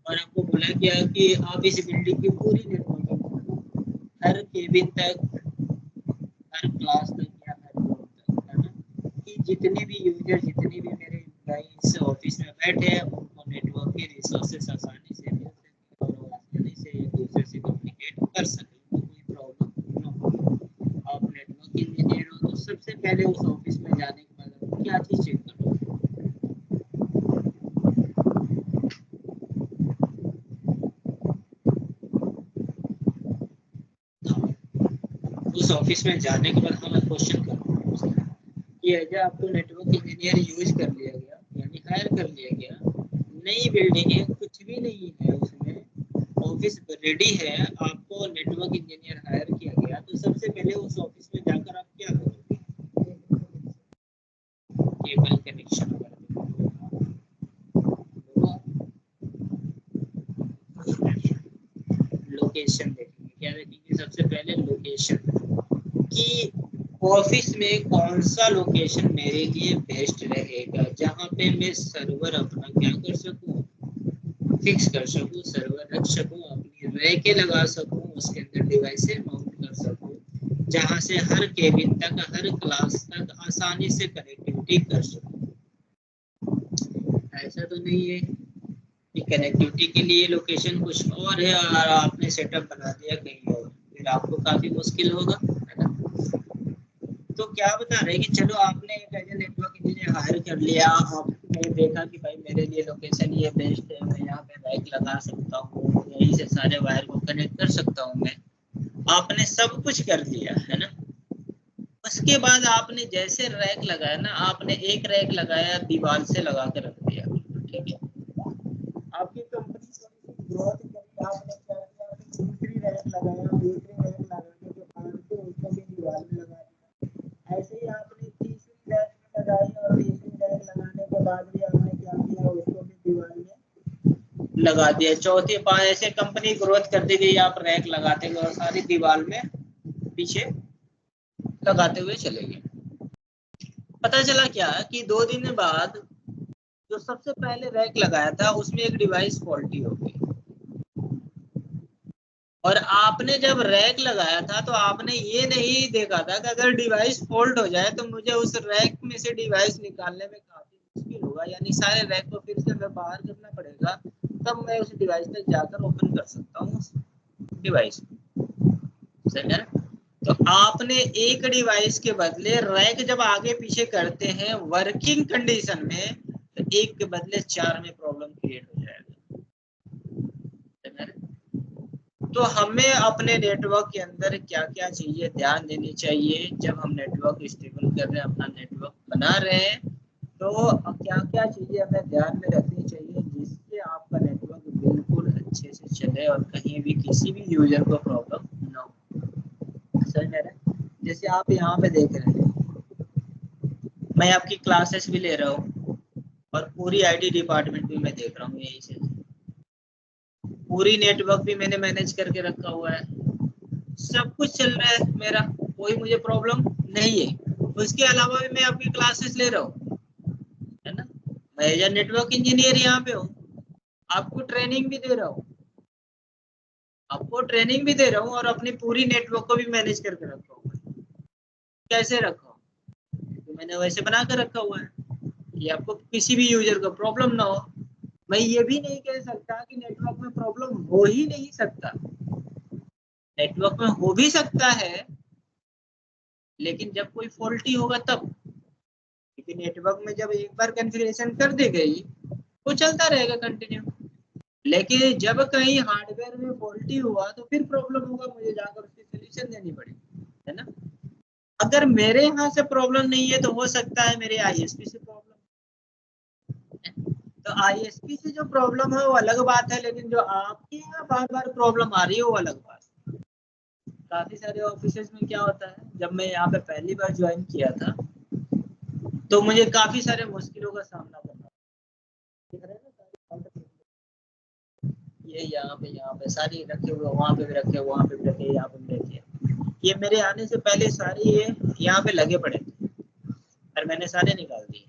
और आपको बोला गया कि आप इस बिल्डिंग की पूरी नेटवर्किंग, हर केबिन तक, हर क्लास तक या हर रूम तक, है ना, कि जितने भी यूजर, जितने भी मेरे एम्प्लॉइज ऑफिस में बैठे हैं उनको नेटवर्क के रिसोर्सेस आसानी से मिल सके और वो आसानी से एक दूसरे से कम्युनिकेट कर सके, कोई प्रॉब्लम ना हो। आप नेटवर्क इंजीनियर हो तो सबसे पहले उस ऑफिस में जाने के बाद आप क्या चीज़ चेक करो? उस ऑफिस में जाने के बाद हमें क्वेश्चन करना कि अगर आपको नेटवर्क इंजीनियर यूज कर लिया गया, यानी हायर कर लिया गया, नई बिल्डिंग है, कुछ भी नहीं है उसमें, ऑफिस रेडी है, आपको नेटवर्क इंजीनियर हायर किया गया, तो सबसे पहले उस ऑफिस में जाकर आप क्या करोगे? केबल कनेक्शन लोकेशन देखेंगे, क्या देखेंगे? सबसे पहले लोकेशन, कि ऑफिस में कौन सा लोकेशन मेरे लिए बेस्ट रहेगा, जहाँ पे मैं सर्वर अपना क्या कर सकूँ, फिक्स कर सकूँ, सर्वर रख सकूँ, अपनी रैकें लगा सकूँ, उसके अंदर डिवाइसें माउंट कर सकूँ, जहाँ से हर केबिन तक, हर क्लास तक आसानी से कनेक्टिविटी कर सकूँ। ऐसा तो नहीं है कि कनेक्टिविटी के लिए लोकेशन कुछ और है और आपने सेटअप बना दिया कहीं और, फिर आपको काफी मुश्किल होगा, है ना। तो क्या बता रहे हैं कि चलो आपने एक ऐसे नेटवर्क इंजीनियर हायर कर लिया, आपने देखा कि भाई मेरे लिए लोकेशन ये बेस्ट है, मैं यहाँ पे रैक लगा सकता हूँ, यहीं से सारे वायर को कनेक्ट कर सकता हूँ मैं, आपने सब कुछ कर लिया, है ना। उसके बाद आपने जैसे रैक लगाया ना, आपने एक रैक लगाया दीवार से लगा के रख दिया, ठीक है, आपकी कंपनी थोड़ी सी ग्रोथ करी, आपने क्या किया, आपने दूसरी रैक लगाया, दूसरी रैक लगाने के बाद फिर उसको भी दीवार में लगा दिया, ऐसे ही आपने तीसरी रैक में लगाई और तीसरी रैक लगाने के बाद भी आपने क्या किया, उसको भी दीवार में लगा दिया, चौथी पांच, ऐसे कंपनी ग्रोथ करती गई, आप रैक लगाते गए और सारी दीवार में पीछे लगाते हुए चले गए। पता चला क्या कि 2 दिन बाद जो सबसे पहले रैक लगाया था उसमें एक डिवाइस फॉल्टी हो गई, और आपने जब रैक लगाया था तो आपने ये नहीं देखा था कि अगर डिवाइस फॉल्ट हो जाए तो मुझे उस रैक में से डिवाइस निकालने में काफी मुश्किल होगा, यानी सारे रैक को फिर से मैं बाहर करना पड़ेगा, तब मैं उस डिवाइस तक जाकर ओपन कर सकता हूँ उस डिवाइस को, समझा ना। तो आपने एक डिवाइस के बदले रैक जब आगे पीछे करते हैं वर्किंग कंडीशन में, तो एक के बदले 4 में प्रॉब्लम क्रिएट हो जाएगा, समझा ना? तो हमें अपने नेटवर्क के अंदर क्या क्या चीजें ध्यान देनी चाहिए जब हम नेटवर्क स्टेबल कर रहे हैं, अपना नेटवर्क बना रहे हैं, तो क्या क्या चीजें हमें ध्यान में रखनी चाहिए जिससे आपका नेटवर्क बिल्कुल अच्छे से चले और कहीं भी किसी भी यूजर को प्रॉब्लम ना हो। समझ में आ रहा है? जैसे आप यहाँ पे देख रहे हैं, मैं आपकी क्लासेस भी ले रहा हूँ और पूरी आईटी डिपार्टमेंट भी मैं देख रहा हूँ, यही से पूरी नेटवर्क भी मैंने मैनेज करके रखा हुआ है, सब कुछ चल रहा है मेरा, कोई मुझे प्रॉब्लम नहीं है। उसके अलावा भी मैं आपकी क्लासेस ले रहा हूँ, है ना। मैं एज नेटवर्क इंजीनियर यहाँ पे हूँ, आपको ट्रेनिंग भी दे रहा हूँ, और अपनी पूरी नेटवर्क को भी मैनेज करके रखा हुआ है। कैसे रखा हूँ? तो मैंने वैसे बना कर रखा हुआ है कि आपको किसी भी यूजर को प्रॉब्लम ना हो। मैं ये भी नहीं कह सकता कि नेटवर्क में प्रॉब्लम हो ही नहीं सकता, नेटवर्क में हो भी सकता है, लेकिन जब कोई फॉल्टी होगा तब। क्योंकि नेटवर्क में जब एक बार कॉन्फ़िगरेशन कर दी गई वो चलता रहेगा कंटिन्यू, लेकिन जब कहीं हार्डवेयर में फॉल्टी हुआ तो फिर प्रॉब्लम होगा, मुझे जाकर उसकी सॉल्यूशन देनी पड़ेगी, है ना। अगर मेरे यहाँ से प्रॉब्लम नहीं है तो हो सकता है मेरे आईएसपी से प्रॉब्लम, तो आईएसपी से जो प्रॉब्लम है वो अलग बात है, लेकिन जो आपके यहाँ बार बार प्रॉब्लम आ रही है वो अलग बात है। काफी सारे ऑफिसेज में क्या होता है, जब मैं यहाँ पे पहली बार ज्वाइन किया था तो मुझे काफी सारे मुश्किलों का सामना करना, ये यहाँ पे सारी रखे हुए, वहाँ पे भी रखे, वहाँ पे भी रखे, यहाँ पे भी रखे। ये मेरे आने से पहले सारे ये यहाँ पे लगे पड़े थे और मैंने सारे निकाल दिए।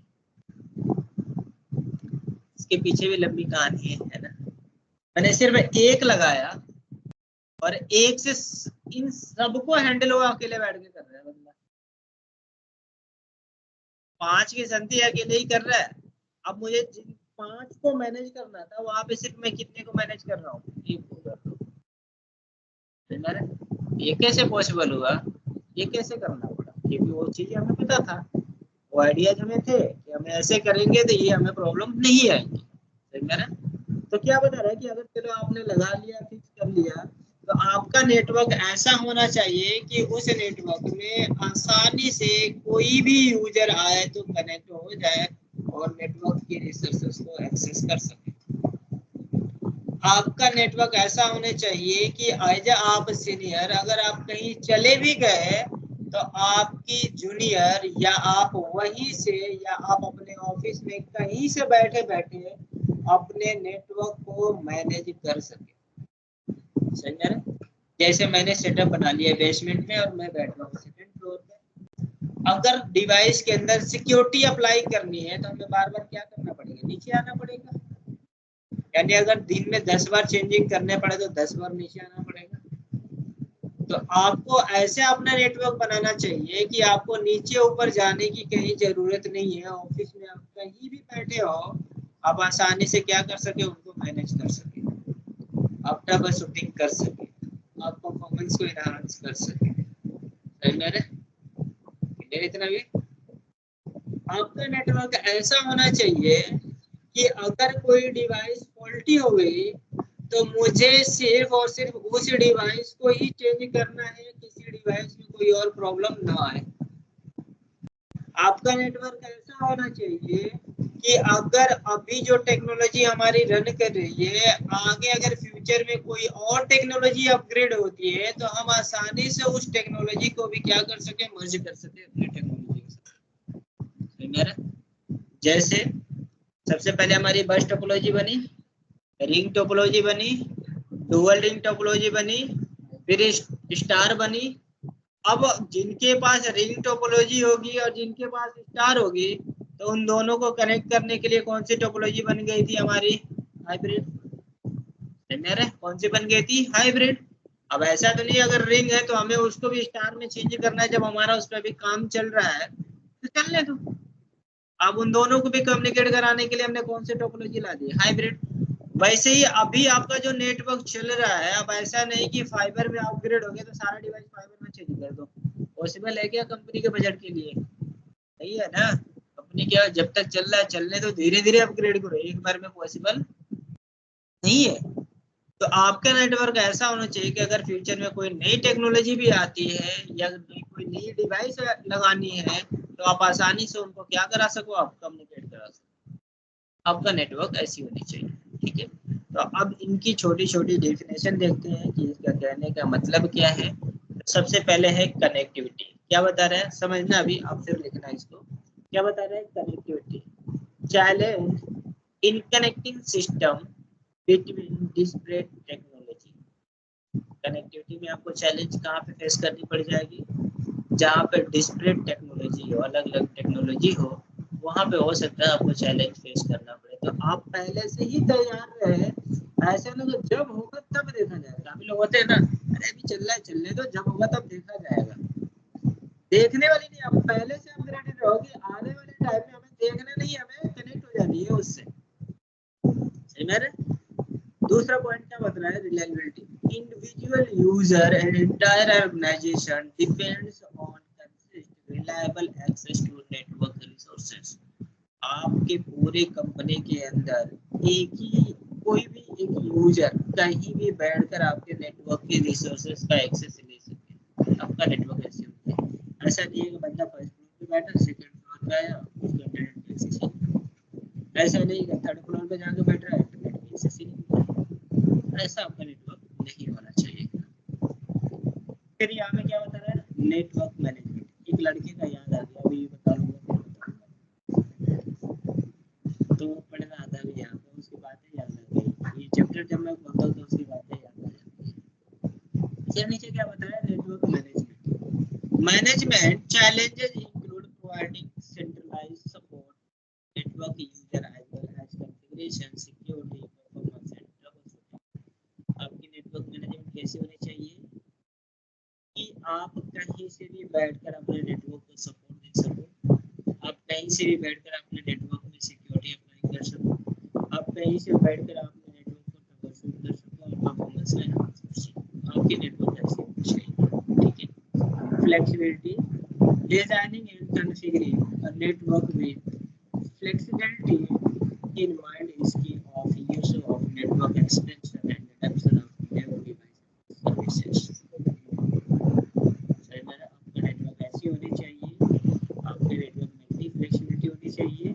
इसके पीछे भी लंबी कहानी है ना। मैंने सिर्फ एक लगाया और एक से इन सबको हैंडल हुआ, अकेले बैठ के कर रहा है बंदा। 5 की संति अकेले ही कर रहा है। अब मुझे जिन 5 को मैनेज करना था वहां पे सिर्फ मैं कितने को मैनेज कर रहा हूँ, एक को कर रहा हूँ। ये कैसे पॉसिबल हुआ, ये कैसे करना पड़ा? क्योंकि वो चीजें हमें पता था, वो आइडियाज हमें थे कि हमें ऐसे करेंगे तो ये हमें प्रॉब्लम नहीं आएगी। तो क्या बता रहा है कि अगर चलो आपने लगा लिया, फिक्स कर लिया, तो आपका नेटवर्क ऐसा होना चाहिए कि उस नेटवर्क में आसानी से कोई भी यूजर आए तो कनेक्ट हो जाए और नेटवर्क की रिसोर्सेज को एक्सेस कर सके। आपका नेटवर्क ऐसा होना चाहिए कि एज आप सीनियर अगर आप कहीं चले भी गए तो आपकी जूनियर या आप वहीं से या आप अपने ऑफिस में कहीं से बैठे बैठे अपने नेटवर्क को मैनेज कर सके। सही है ना? जैसे मैंने सेटअप बना लिया बेसमेंट में और मैं बैठ रहा हूँ सेकंड फ्लोर पे। अगर डिवाइस के अंदर सिक्योरिटी अप्लाई करनी है तो हमें बार बार क्या करना पड़ेगा, नीचे आना पड़ेगा। यानी अगर दिन में 10 बार चेंजिंग करने पड़े तो 10 बार नीचे आना पड़ेगा। तो आपको ऐसे अपना नेटवर्क बनाना चाहिए कि आपको नीचे ऊपर जाने की कहीं जरूरत नहीं है। ऑफिस में आप कहीं भी बैठे हो, आप आसानी से क्या कर सके, उनको मैनेज कर सके, आप ट्रबल शूटिंग कर सके, आप परफॉर्मेंस को एनहांस कर सके। इतना भी आपका नेटवर्क ऐसा होना चाहिए कि अगर कोई डिवाइस फॉल्टी हो गई तो मुझे सिर्फ और सिर्फ उस डिवाइस को ही चेंज करना है, किसी डिवाइस में कोई और प्रॉब्लम ना आए। आपका नेटवर्क ऐसा होना चाहिए कि अगर अभी जो टेक्नोलॉजी हमारी रन कर रही है, आगे अगर फ्यूचर में कोई और टेक्नोलॉजी अपग्रेड होती है तो हम आसानी से उस टेक्नोलॉजी को भी क्या कर सके, मर्ज कर सके अपनी टेक्नोलॉजी के साथ। जैसे सबसे पहले हमारी बस टोपोलॉजी बनी, रिंग टोपोलॉजी बनी, डुअल रिंग टोपोलॉजी बनी, फिर स्टार बनी। अब जिनके पास रिंग टोपोलॉजी होगी और जिनके पास स्टार होगी तो उन दोनों को कनेक्ट करने के लिए कौन सी टोपोलॉजी बन गई थी हमारी, हाइब्रिड। कौन सी बन गई थी, हाइब्रिड। अब ऐसा तो नहीं अगर रिंग है तो हमें उसको भी स्टार में चेंज करना है, जब हमारा उस पर भी काम चल रहा है तो चलने दो। अब उन दोनों को भी कम्युनिकेट कराने के लिए हमने कौन सी टोपोलॉजी ला दी, हाइब्रिड। वैसे ही अभी आपका जो नेटवर्क चल रहा है, अब ऐसा नहीं कि फाइबर में अपग्रेड हो गया तो सारा डिवाइस फाइबर में चेंज कर दो। पॉसिबल है क्या कंपनी के बजट के लिए? नहीं है ना। कंपनी क्या, जब तक चल रहा है चलने तो धीरे धीरे अपग्रेड करो, एक बार में पॉसिबल नहीं है। तो आपका नेटवर्क ऐसा होना चाहिए कि अगर फ्यूचर में कोई नई टेक्नोलॉजी भी आती है या कोई नई डिवाइस लगानी है तो आप आसानी से उनको क्या करा सको, आप कम्युनिकेट करा सको। आपका नेटवर्क ऐसी होनी चाहिए, ठीक है। तो अब इनकी छोटी छोटी डेफिनेशन देखते हैं कि इसका कहने का मतलब क्या है। सबसे पहले है कनेक्टिविटी। क्या बता रहा है, समझना, अभी आप फिर लिखना इसको। क्या बता रहा है, connectivity. Challenge in connecting system between desperate technology. Connectivity में आपको चैलेंज कहाँ पे फेस करनी पड़ जाएगी, जहाँ पे डिस्परेट टेक्नोलॉजी हो, अलग अलग टेक्नोलॉजी हो, वहाँ पे हो सकता है आपको चैलेंज फेस करना पड़े। तो आप पहले से ही तैयार रहे, ऐसा ना कि जब होगा तब देखा जाएगा। अभी लोग होते हैं ना, अरे अभी चल रहा है, चलने दो, जब होगा तब देखा जाएगा। देखने वाली नहीं, आप पहले से अपग्रेडेड रहोगे, आने वाले टाइम में हमें देखना नहीं, हमें कनेक्ट हो जानी है उससे। सही मेरे दूसरा पॉइंट क्या बता रहा है, reliability. Individual user and entire organization depends on consistent reliable access to network resources. आपके पूरे कंपनी के अंदर एक ही कोई भी एक यूजर कहीं भी बैठकर आपके नेटवर्क के रिसोर्सेज का एक्सेस ले सके। आपका नेटवर्क ऐसे होता है, ऐसा नहीं है कि बंदा फर्स्ट फ्लोर पे बैठा, सेकंड फ्लोर पे आया, उसको इंटरनेट की एक्सेस नहीं। ऐसा नहीं कि थर्ड फ्लोर पे जाके बैठ रहा है, इंटरनेट की एक्सेस ही नहीं। ऐसा आपका नेटवर्क नहीं होना चाहिए। फिर यहाँ में क्या बता रहा है, नेटवर्क मैनेजमेंट। एक लड़के का याद आ गया, अभी बता दूंगा, तो पढ़ रहा था अभी यहाँ पे, उसकी बातें याद आ गई। ये चैप्टर जब मैं पढ़ता हूँ तो उसकी बातें याद आ जाती है। नीचे क्या बताया, network management. Management challenges include providing centralized support, network user as well as configuration, security, performance and troubleshooting। आपकी नेटवर्क मैनेजमेंट कैसी होनी चाहिए कि आप कहीं से भी बैठकर अपने नेटवर्क को सपोर्ट दे सको, आप कहीं से भी बैठकर अपने नेटवर्क में सिक्योरिटी अप्लाई कर सको, आप कहीं से बैठकर अपने नेटवर्क को ट्रबलशूट कर सको और परफॉर्मेंस में एनहांस कर सको। आपकी नेटवर्क ऐसी होनी चाहिए, ठीक है। Flexibility, designing and configuring a network with flexibility in mind is key of use of network extension and adoption of new device services। सही मेरा आपका नेटवर्क ऐसी होनी चाहिए, आपके नेटवर्क में इतनी फ्लेक्सिबिलिटी होनी चाहिए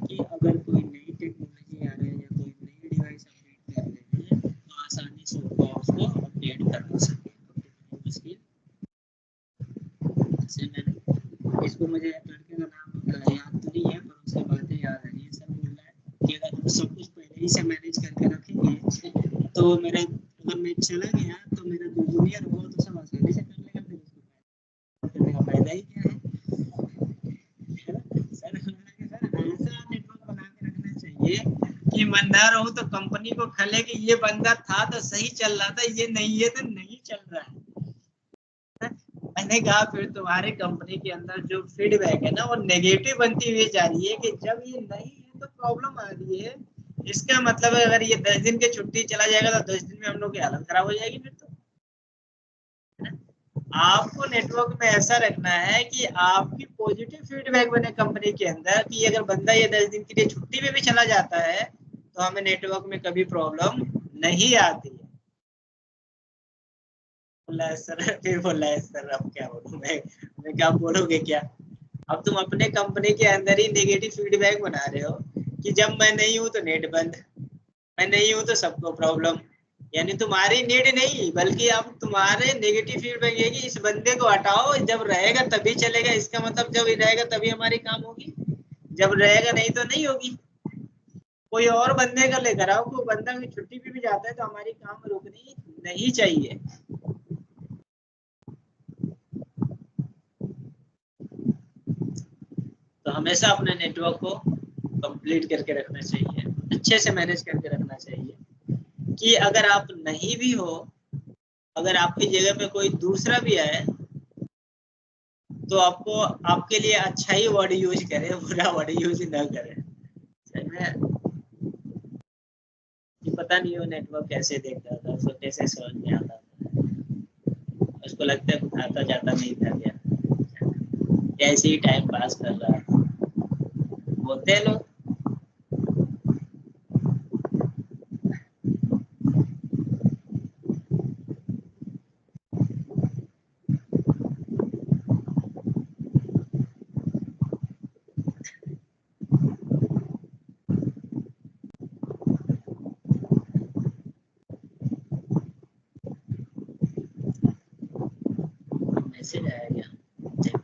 कि अगर कोई नई टेक्नोलॉजी आ रही है या कोई नई डिवाइस अपडेट कर रहे हैं तो आसानी से उसको अपडेट करवा सके। मुश्किल से मैंने इसको, मुझे लड़के का नाम याद तो नहीं है पर उसकी बातें याद आ रही है। सर बोल रहा है कि अगर हम सब कुछ पहले ही से मैनेज करके रखेंगे तो मेरे, अगर मैं चला गया तो मेरा जो जूनियर होगा तो सब आसानी से कर लेगा, फिर उसको करने का फायदा ही क्या है। सर ऐसा नेटवर्क बना के रखना चाहिए कि ईमानदार हो तो कंपनी को खले कि ये बंदा था तो सही चल रहा था, ये नहीं है तो नहीं चल रहा है। मैंने कहा फिर तुम्हारे कंपनी के अंदर जो फीडबैक है ना वो नेगेटिव बनती हुई जा रही है कि जब ये नहीं है तो प्रॉब्लम आ रही है। इसका मतलब है अगर ये 10 दिन की छुट्टी चला जाएगा तो 10 दिन में हम लोग की हालत खराब हो जाएगी। फिर तो आपको नेटवर्क में ऐसा रखना है कि आपकी पॉजिटिव फीडबैक बने कंपनी के अंदर कि अगर बंदा ये 10 दिन के लिए छुट्टी में भी चला जाता है तो हमें नेटवर्क में कभी प्रॉब्लम नहीं आती है। बोला है सर, फिर बोला है सर अब क्या बोलूं मैं क्या बोलोगे क्या। अब तुम अपने कंपनी के अंदर ही नेगेटिव फीडबैक बना रहे हो कि जब मैं नहीं हूं तो नेट बंद, मैं नहीं हूं तो सबको प्रॉब्लम। यानी तुम्हारी नीड नहीं बल्कि अब तुम्हारे नेगेटिव फीडबैक है कि इस बंदे को हटाओ, जब रहेगा तभी चलेगा। इसका मतलब जब रहेगा तभी हमारी काम होगी, जब रहेगा नहीं तो नहीं होगी। कोई और बंदे का लेकर आओ, कोई बंदा की छुट्टी पे भी जाता है तो हमारी काम रुकनी नहीं चाहिए। तो हमेशा अपने नेटवर्क को कंप्लीट करके रखना चाहिए, अच्छे से मैनेज करके रखना चाहिए कि अगर आप नहीं भी हो, अगर आपकी जगह पे कोई दूसरा भी है तो आपको आपके लिए अच्छा ही वर्ड यूज करे, बुरा वर्ड यूज ना करे। पता नहीं वो नेटवर्क कैसे देखता था, उसको कैसे समझ में आता था, उसको लगता है कुछ आता जाता नहीं था क्या, ऐसे ही टाइम पास कर रहा था। बोलते हैं लोग मैसेज आया क्या, ठीक।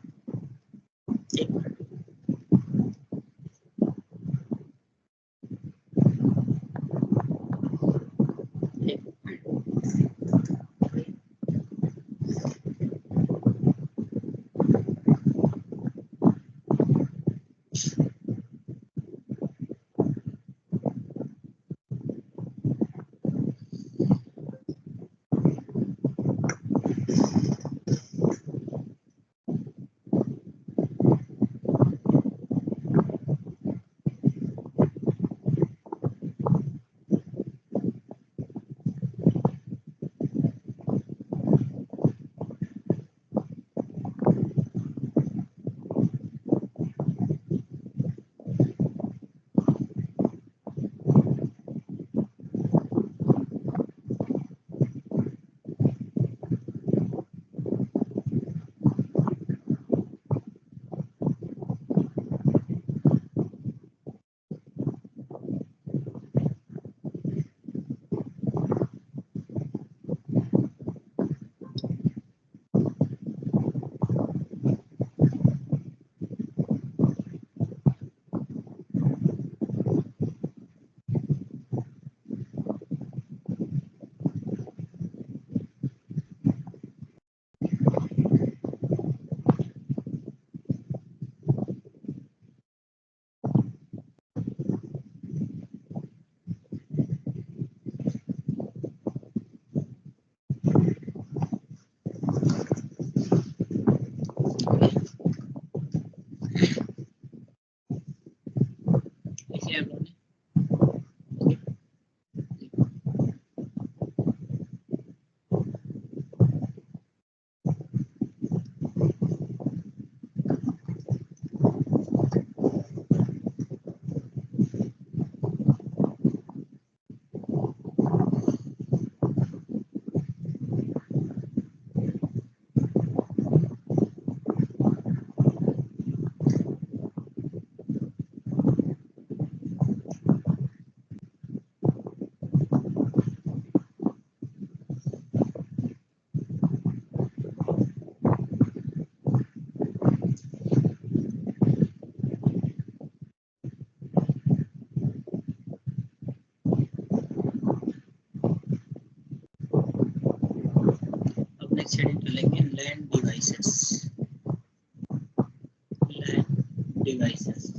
डिवाइसेस।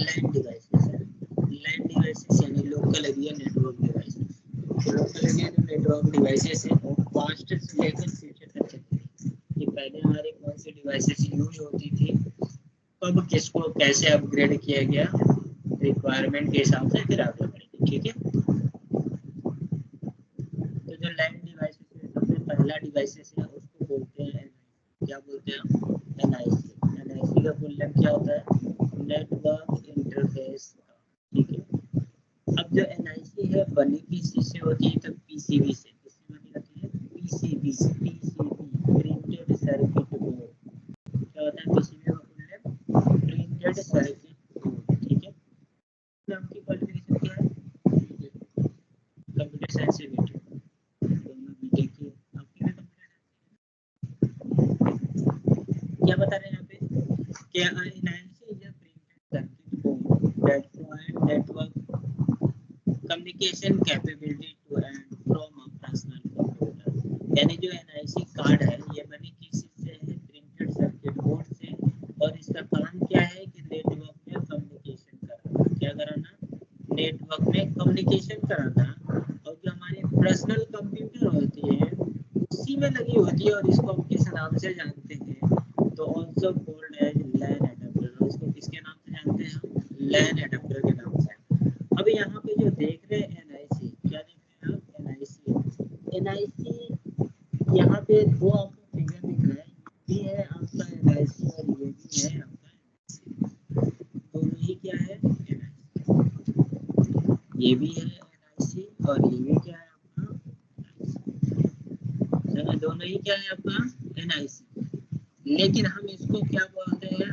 लैंड डिवाइसेस है, लैंड डिवाइसेस यानी local area network devices. Local area जो नेटवर्क डिवाइसेस है वो पास्ट से लेकर फ्यूचर तक चलती है कि पहले हमारी कौन सी डिवाइसेस यूज होती थी, कब किसको कैसे अपग्रेड किया गया, रिक्वायरमेंट के हिसाब से फिर आगे बढ़ेंगे। ठीक है, तो जो लैंड डिवाइसेस है सबसे पहला डिवाइसेस है उसको बोलते हैं क्या बोलते हैं, एनआईसी। एनआईसी का फुल नेम क्या होता है, नेटवर्क इंटरफेस। ठीक है, अब जो एनआईसी है बनी किसी से होती है, तो पीसीबी से। किससे बनी होती है, PCB. PCB printed circuit board. क्या होता है पीसीबी का full name, printed circuit board. ठीक है, आपकी क्वालिफिकेशन क्या है, कंप्यूटर साइंस से बीटेक, दोनों बीटेक की। आपकी भी क्या बता रहे हैं यहाँ पे, क्या NIC is a printed circuit board that provide network communication capability to and from a personal computer. यानी जो एनआईसी कार्ड है ये बनी किस से है, प्रिंटेड सर्किट बोर्ड से, और इसका काम क्या है कि नेटवर्क में कम्युनिकेशन कराना। क्या कराना, नेटवर्क में कम्युनिकेशन कराना। और जो हमारे पर्सनल कंप्यूटर होती है उसी में लगी होती है, और इसको हम किस नाम से जानते हैं, तो ऑल्सो कॉल्ड एज लैन एडेप्टर। इसको किसके नाम से जानते हैं हम, लैन एडेप्टर के नाम से। अब यहाँ पे जो देख रहे हैं एनआईसी, क्या देख रहे हैं आप, एनआईसी। एनआईसी यहाँ पे दो आपको फिगर दिख रहा है, ये भी है आपका एनआईसी और ये भी है आपका एनआईसी। दोनों ही क्या है, ये भी है एनआईसी और ये भी क्या है आपका, दोनों ही क्या है आपका एनआईसी। लेकिन हम इसको क्या बोलते हैं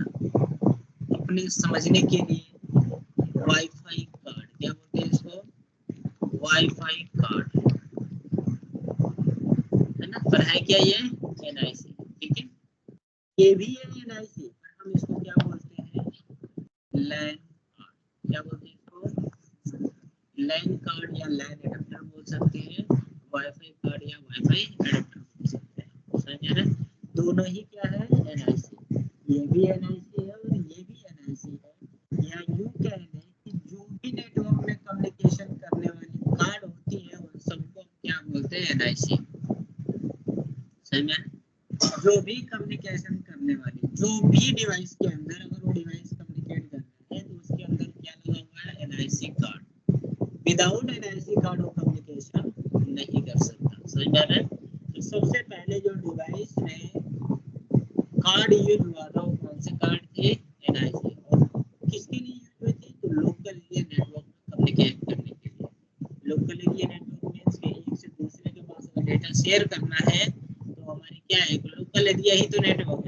अपने समझने के लिए, वाईफाई कार्ड। क्या बोलते हैं इसको, वाईफाई कार्ड, है ना। पर है क्या ये, एनआईसी। ठीक है, ये भी है एनआईसी, पर हम इसको क्या बोलते हैं, लैन कार्ड। क्या बोलते हैं इसको, लैन कार्ड या लैन एडेप्टर बोल सकते हैं, वाईफाई कार्ड या वाईफाई एडेप्टर बोल सकते हैं। समझ रहे, दोनों ही क्या है एनआईसी। ये भी एनआईसी है और ये भी एनआईसी है। या यूं कह लें कि जो भी नेटवर्क में कम्युनिकेशन करने वाली कार्ड होती है उन सबको हम क्या बोलते हैं, एनआईसी। समझ में, जो भी कम्युनिकेशन करने वाली जो भी डिवाइस के अंदर, अगर वो डिवाइस कम्युनिकेट कर रहा है तो उसके अंदर क्या लगा हुआ है, NIC card. Without NIC card वो कम्युनिकेशन नहीं कर सकता। समझ में आ रहा है। तो सबसे पहले जो डिवाइस में कार्ड यूज हुआ था वो कौन से कार्ड थे, एनआईसी। और किसके लिए यूज हुए थे, तो लोकल एरिया नेटवर्क में कम्युनिकेट करने के लिए। लोकल एरिया नेटवर्क मींस कि एक से दूसरे के पास अगर डेटा शेयर करना है तो हमारी क्या है, लोकल एरिया ही तो नेटवर्क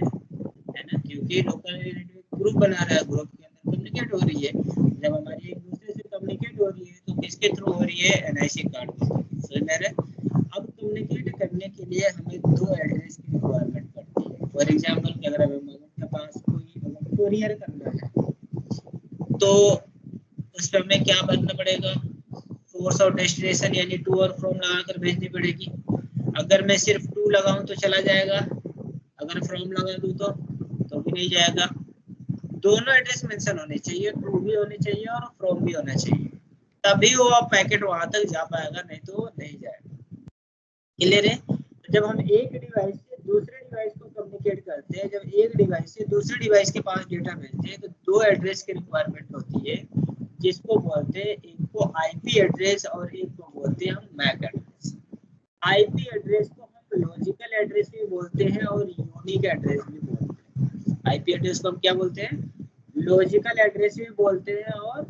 है ना। क्योंकि लोकल एरिया नेटवर्क ग्रुप बना रहा है, ग्रुप के अंदर कम्युनिकेट हो रही है। जब हमारी एक दूसरे से कम्युनिकेट हो रही है तो किसके थ्रू हो रही है, एनआईसी कार्ड के थ्रू। समझ में आ रहा है। अब कम्युनिकेट करने के लिए हमें दो एड्रेस की रिक्वायरमेंट पड़ती है। फॉर एग्जांपल कि अगर हमें के पास कोई कोरियर करना है तो उस पर हमें क्या भरना पड़ेगा, सोर्स और डेस्टिनेशन यानी टू और फ्रॉम लगाकर भेजनी पड़ेगी। अगर मैं सिर्फ टू लगाऊं तो चला जाएगा, अगर फ्रॉम लगा दूं तो भी नहीं जाएगा। दोनों एड्रेस मेंशन होने चाहिए, टू भी होने चाहिए और फ्रॉम भी होना चाहिए, तभी वो पैकेट वहां तक जा पाएगा, नहीं तो नहीं जाएगा। क्लियर है। तो जब हम एक डिवाइस से दूसरे डिवाइस को कम्युनिकेट करते हैं, जब एक डिवाइस से दूसरे डिवाइस के पास डेटा भेजते हैं तो दो एड्रेस की रिक्वायरमेंट होती है, जिसको बोलते हैं, एक को आईपी एड्रेस और एक को बोलते हैं हम मैक एड्रेस। आईपी एड्रेस को हम लॉजिकल एड्रेस भी बोलते हैं और यूनिक एड्रेस भी बोलते हैं। आईपी एड्रेस को हम क्या बोलते हैं, लॉजिकल एड्रेस भी बोलते हैं और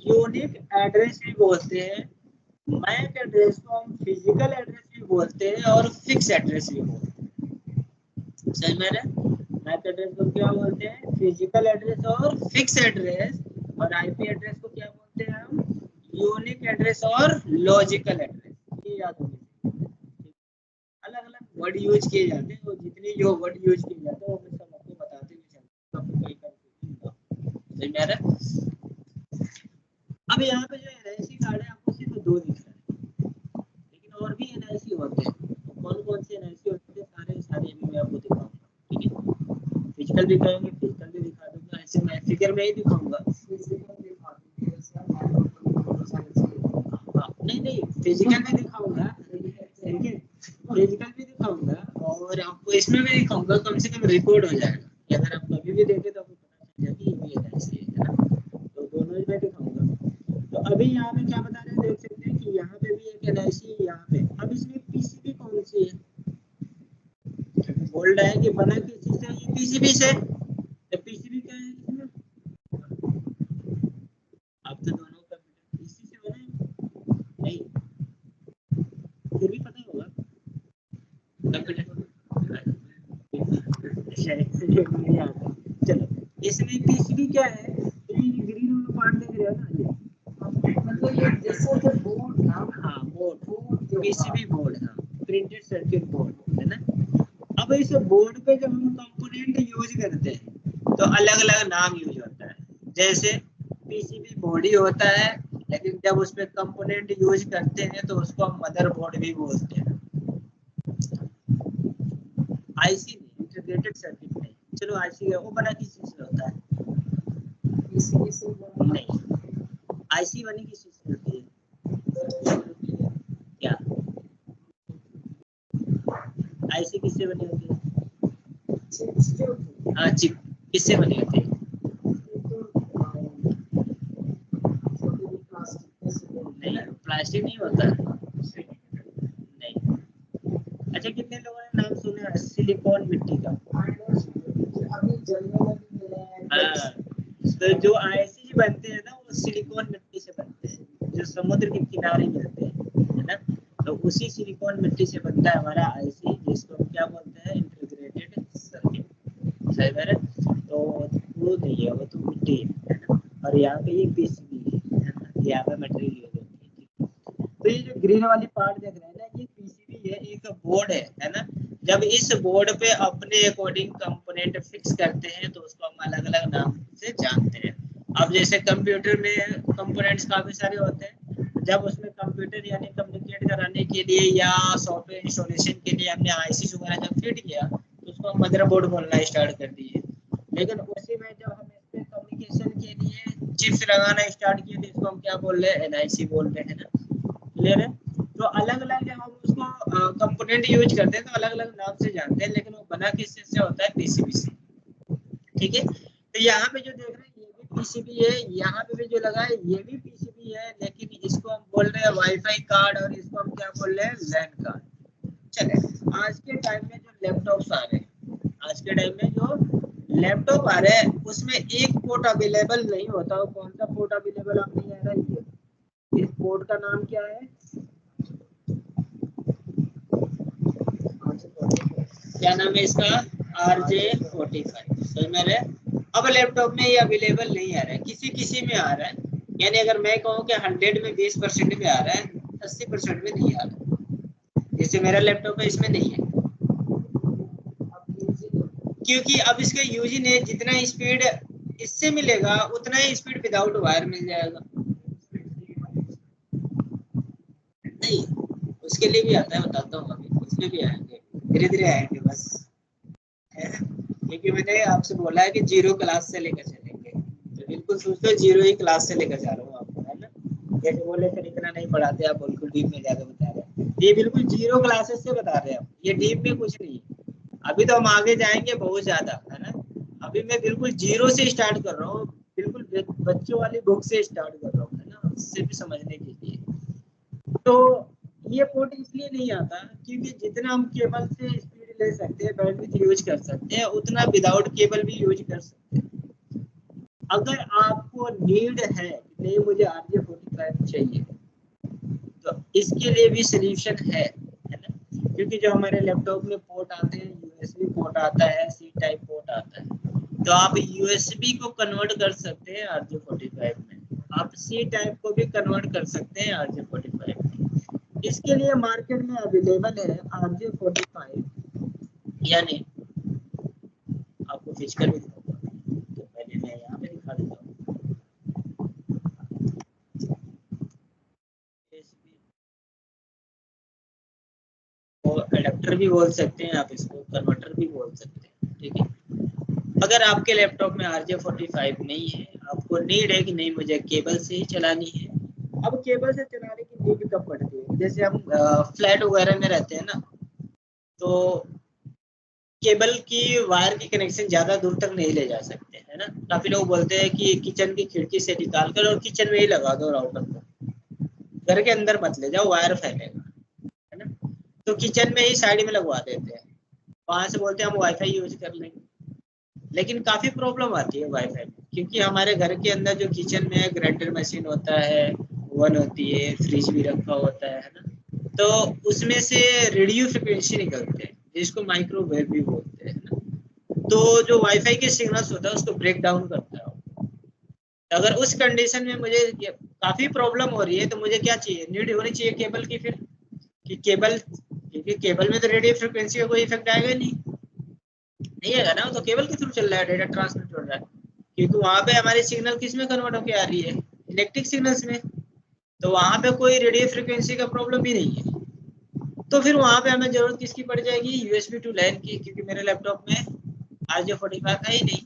यूनिक एड्रेस भी बोलते हैं। मैक एड्रेस को हम फिजिकल एड्रेस भी बोलते हैं और फिक्स एड्रेस भी बोलते हैं। समझ में आ रहा है। मैक एड्रेस को क्या बोलते हैं, फिजिकल एड्रेस और फिक्स एड्रेस, और आईपी एड्रेस को क्या बोलते हैं हम, यूनिक एड्रेस और लॉजिकल एड्रेस। ये याद होगा, अलग अलग वर्ड यूज किए जाते हैं और जितने जो वर्ड यूज किए जाते हैं वो मैं सब आपको बताते हुए चलता हूँ। समझ में आ रहा है? अब यहाँ पे जो एनआईसी कार्ड है आपको सिर्फ 2 दिख रहा है, लेकिन और भी एनआईसी होते हैं। कौन कौन से एनआईसी होते हैं सारे सारे अभी मैं आपको दिखाऊंगा, ठीक है? फिजिकल भी कहेंगे, फिजिकल भी दिखा दूंगा, ऐसे मैं फिगर में ही दिखाऊंगा। नहीं नहीं, फिजिकल भी दिखाऊंगा, ठीक है, फिजिकल भी दिखाऊंगा और आपको इसमें भी दिखाऊंगा, कम से कम रिकॉर्ड हो जाएगा कि अगर आप कभी भी देखें तो आपको पता चल जाएगा कि ये भी एनआईसी है ना, तो दोनों ही मैं दिखाऊंगा। तो अभी यहाँ पे क्या बता रहे हैं, देख सकते हैं कि यहाँ पे भी एक एनआईसी है यहाँ पे। अब इसमें पीसीबी कौन सी है, बोल रहा है कि बना किस चीज से, ये पीसीबी से, तो पीसीबी क्या है इसमें, आप तो दोनों कंप्यूटर इसी से बना है, नहीं फिर भी पता होगा कंप्यूटर नहीं आता। चलो इसमें पीसीबी क्या है, ये ग्रीन वाला पार्ट देख रहे हो ना, ये मतलब ये जैसे कि बोर्ड ना, हाँ बोर्ड, पीसीबी बोर्ड, हाँ प्रिंटेड सर्किट बोर्ड है ना। अब इस बोर्ड पे जब हम कंपोनेंट यूज करते हैं तो अलग अलग नाम यूज होता है, जैसे पीसीबी बोर्ड ही होता है, लेकिन जब उसमें कंपोनेंट यूज करते हैं तो उसको हम मदरबोर्ड भी बोलते हैं। आईसी नहीं, इंटीग्रेटेड सर्किट नहीं। चलो आईसी है, वो बना किस चीज से होता है, पीसीबी से नहीं, आईसी बनी किस चीज से होती है, क्या आईसी किससे बनी होती है, हाँ चिप, किससे बनी होती है, नहीं प्लास्टिक नहीं होता, नहीं। अच्छा कितने लोगों ने नाम सुना है सिलिकॉन मिट्टी का, हाँ, तो जो आईसी बनते हैं ना वो सिलिकॉन मिट्टी से बनते हैं, जो समुद्र के किनारे मिलते हैं, है ना, तो उसी सिलिकॉन मिट्टी से बनता है हमारा आईसी, जिसको हम क्या बोलते हैं, इंटीग्रेटेड सर्किट, सही है ना। तो वो नहीं है, वो तो मिट्टी है ना, और यहाँ पे ये पीसीबी है ना, यहाँ पे मटेरियल यूज होती है। तो ये जो ग्रीन वाली पार्ट देख रहे हैं ना, ये पीसीबी है, एक बोर्ड है ना। जब इस बोर्ड पे अपने अकॉर्डिंग कंपोनेंट फिक्स करते हैं तो उसको हम अलग अलग नाम से जानते हैं। अब जैसे कंप्यूटर में कंपोनेंट्स काफी सारे होते हैं, जब उसमें कंप्यूटर यानी कम्युनिकेट कराने के लिए या सॉफ्टवेयर इंस्टॉलेशन के लिए हमने आईसी वगैरह जब फिट किया तो उसको हम मदरबोर्ड बोलना स्टार्ट कर दिए। लेकिन उसी में जब हम इस पे कम्युनिकेशन के लिए चिप्स लगाना स्टार्ट किए तो इसको हम क्या बोल रहे हैं, एनआईसी बोल रहे हैं ना, क्लियर है। तो अलग अलग जब हम उसको कंपोनेंट यूज करते हैं तो अलग अलग नाम से जानते हैं, लेकिन वो बना किस चीज से होता है, पीसीबी से, ठीक है। तो यहाँ पे जो देख रहे हैं ये भी पीसीबी है, यहाँ पे भी जो लगा है ये भी पीसीबी है, लेकिन इसको हम बोल रहे हैं वाईफाई कार्ड और इसको हम क्या बोल रहे हैं, लैन कार्ड। चले आज के टाइम में जो लैपटॉप्स आ रहे हैं, आज के टाइम में जो लैपटॉप आ रहे हैं उसमें एक पोर्ट अवेलेबल नहीं होता। कौन सा पोर्ट अवेलेबल आप नहीं आ रहा है, इस पोर्ट का नाम क्या है, क्या नाम है इसका, RJ45, समझ में रहे। अब लैपटॉप में ये अवेलेबल नहीं आ रहा है, किसी किसी में आ रहा है, यानी अगर मैं कहूँ कि 100 में 20% में आ रहा है, 80% में नहीं आ रहा। जैसे मेरा लैपटॉप है इसमें नहीं है, क्योंकि अब इसका यूजिन है, जितना स्पीड इससे मिलेगा उतना ही स्पीड विदाउट वायर मिल जाएगा। नहीं उसके लिए भी आता है, बताता हूँ अभी, उसमें भी आएंगे, धीरे धीरे आएंगे बस, क्योंकि मैंने आपसे बोला है कि 0 क्लास से लेकर चलेंगे, तो बिल्कुल सोचते 0 ही क्लास से लेकर जा रहा हूँ आपको, है ना। जैसे बोले सर इतना नहीं पढ़ाते आप, बिल्कुल डीप में जाकर बता रहे हैं, ये बिल्कुल 0 क्लासेस से बता रहे हैं आप, ये डीप में कुछ नहीं है। अभी तो हम आगे जाएंगे बहुत ज्यादा, है ना। अभी मैं बिल्कुल 0 से स्टार्ट कर रहा हूँ, बिल्कुल बच्चों वाली बुक से स्टार्ट कर रहा हूँ, है ना, उससे भी समझने के लिए। तो ये पोर्ट इसलिए नहीं आता क्योंकि जितना हम केबल से स्पीड ले सकते हैं, बैंडविड्थ यूज कर सकते हैं, उतना विदाउट केबल भी यूज कर सकते हैं। अगर आपको नीड है नहीं मुझे RJ45 चाहिए, तो इसके लिए भी सोल्यूशन है ना। क्योंकि जो हमारे लैपटॉप में पोर्ट आते हैं, यूएसबी पोर्ट आता है, सी टाइप पोर्ट आता है, तो आप यूएसबी को कन्वर्ट कर सकते हैं RJ45 में, आप सी टाइप को भी कन्वर्ट कर सकते हैं RJ45 में। इसके लिए मार्केट में अवेलेबल है RJ45, यानी आपको फिजिकल भी दिखाऊंगा, तो पहले मैं यहाँ पे दिखा देता हूँ। एडेप्टर भी बोल सकते हैं आप, इसको कन्वर्टर भी बोल सकते हैं, ठीक है। अगर आपके लैपटॉप में RJ45 नहीं है, आपको नीड है कि नहीं मुझे केबल से ही चलानी है। अब केबल से चलाने की नीड कब पड़ती है, जैसे हम फ्लैट वगैरह में रहते हैं ना, तो केबल की वायर की कनेक्शन ज्यादा दूर तक नहीं ले जा सकते, है ना। काफी लोग बोलते हैं कि किचन की खिड़की से निकाल कर और किचन में ही लगा दो राउटर को, घर के अंदर मत ले जाओ, वायर फैलेगा, है ना। तो किचन में ही साइड में लगवा देते हैं, वहां से बोलते हैं हम वाईफाई यूज कर लेंगे। लेकिन काफी प्रॉब्लम आती है वाईफाई में, क्योंकि हमारे घर के अंदर जो किचन में ग्राइंडर मशीन होता है, ओवन होती है, फ्रिज भी रखा होता है ना, तो उसमें से रेडियो फ्रिक्वेंसी निकलते हैं जिसको माइक्रोवेव भी बोलते हैं ना। तो जो वाईफाई के सिग्नल्स होता है उसको ब्रेक डाउन करता है। अगर उस कंडीशन में मुझे काफी प्रॉब्लम हो रही है तो मुझे क्या चाहिए, नीड होनी चाहिए केबल की, फिर कि केबल, क्योंकि केबल में तो रेडियो फ्रिक्वेंसी का कोई इफेक्ट आएगा नहीं आएगा ना, तो केबल के थ्रू चल रहा है, डेटा ट्रांसमिट हो रहा है, क्योंकि वहां पे हमारी सिग्नल किस में कन्वर्ट होकर आ रही है, इलेक्ट्रिक सिग्नल्स में, तो वहां पे कोई रेडियो फ्रिक्वेंसी का प्रॉब्लम भी नहीं है। तो फिर वहां पे हमें जरूरत किसकी पड़ जाएगी, USB टू लैन की, क्योंकि मेरे लैपटॉप में RJ45 है ही नहीं,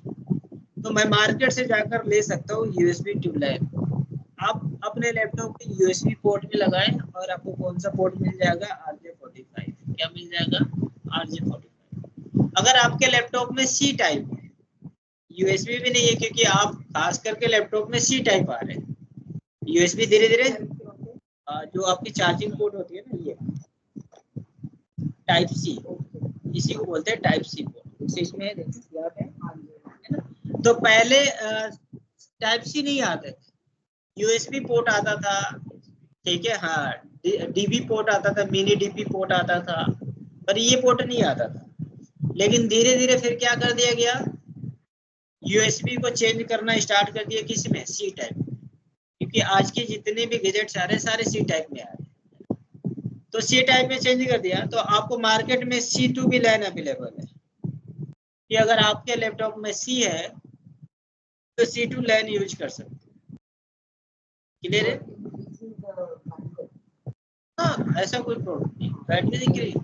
तो मैं मार्केट से जाकर ले सकता हूँ USB टू लैन। आप अपने लैपटॉप के USB पोर्ट में लगाएं और आपको कौन सा पोर्ट मिल जाएगा, RJ45, क्या मिल जाएगा, RJ45। अगर आपके लैपटॉप में C टाइप है, USB भी नहीं है, क्योंकि आप खास करके लैपटॉप में C टाइप आ रहे हैं, USB धीरे धीरे जो आपकी चार्जिंग पोर्ट होती है ना, ये टाइप C, इसी को बोलते हैं टाइप C पोर्ट, इसमें याद है ना। तो पहले टाइप C नहीं आते थे, USB पोर्ट आता था, ठीक है, हाँ, DB पोर्ट आता था, मिनी DP पोर्ट आता था, पर ये पोर्ट नहीं आता था। लेकिन धीरे धीरे फिर क्या कर दिया गया, USB को चेंज करना स्टार्ट कर दिया, किसमें, C टाइप, क्योंकि आज के जितने भी गैजेट्स आ रहे हैं सारे C टाइप में आ रहे हैं, तो C टाइप में चेंज कर दिया, तो आपको मार्केट में C2 भी लाइन अवेलेबल है, कि अगर आपके लैपटॉप में C है तो C2 लाइन यूज कर सकते हैं। क्लियर है, हाँ, ऐसा कोई प्रॉब्लम नहीं, बैटरी दिख रही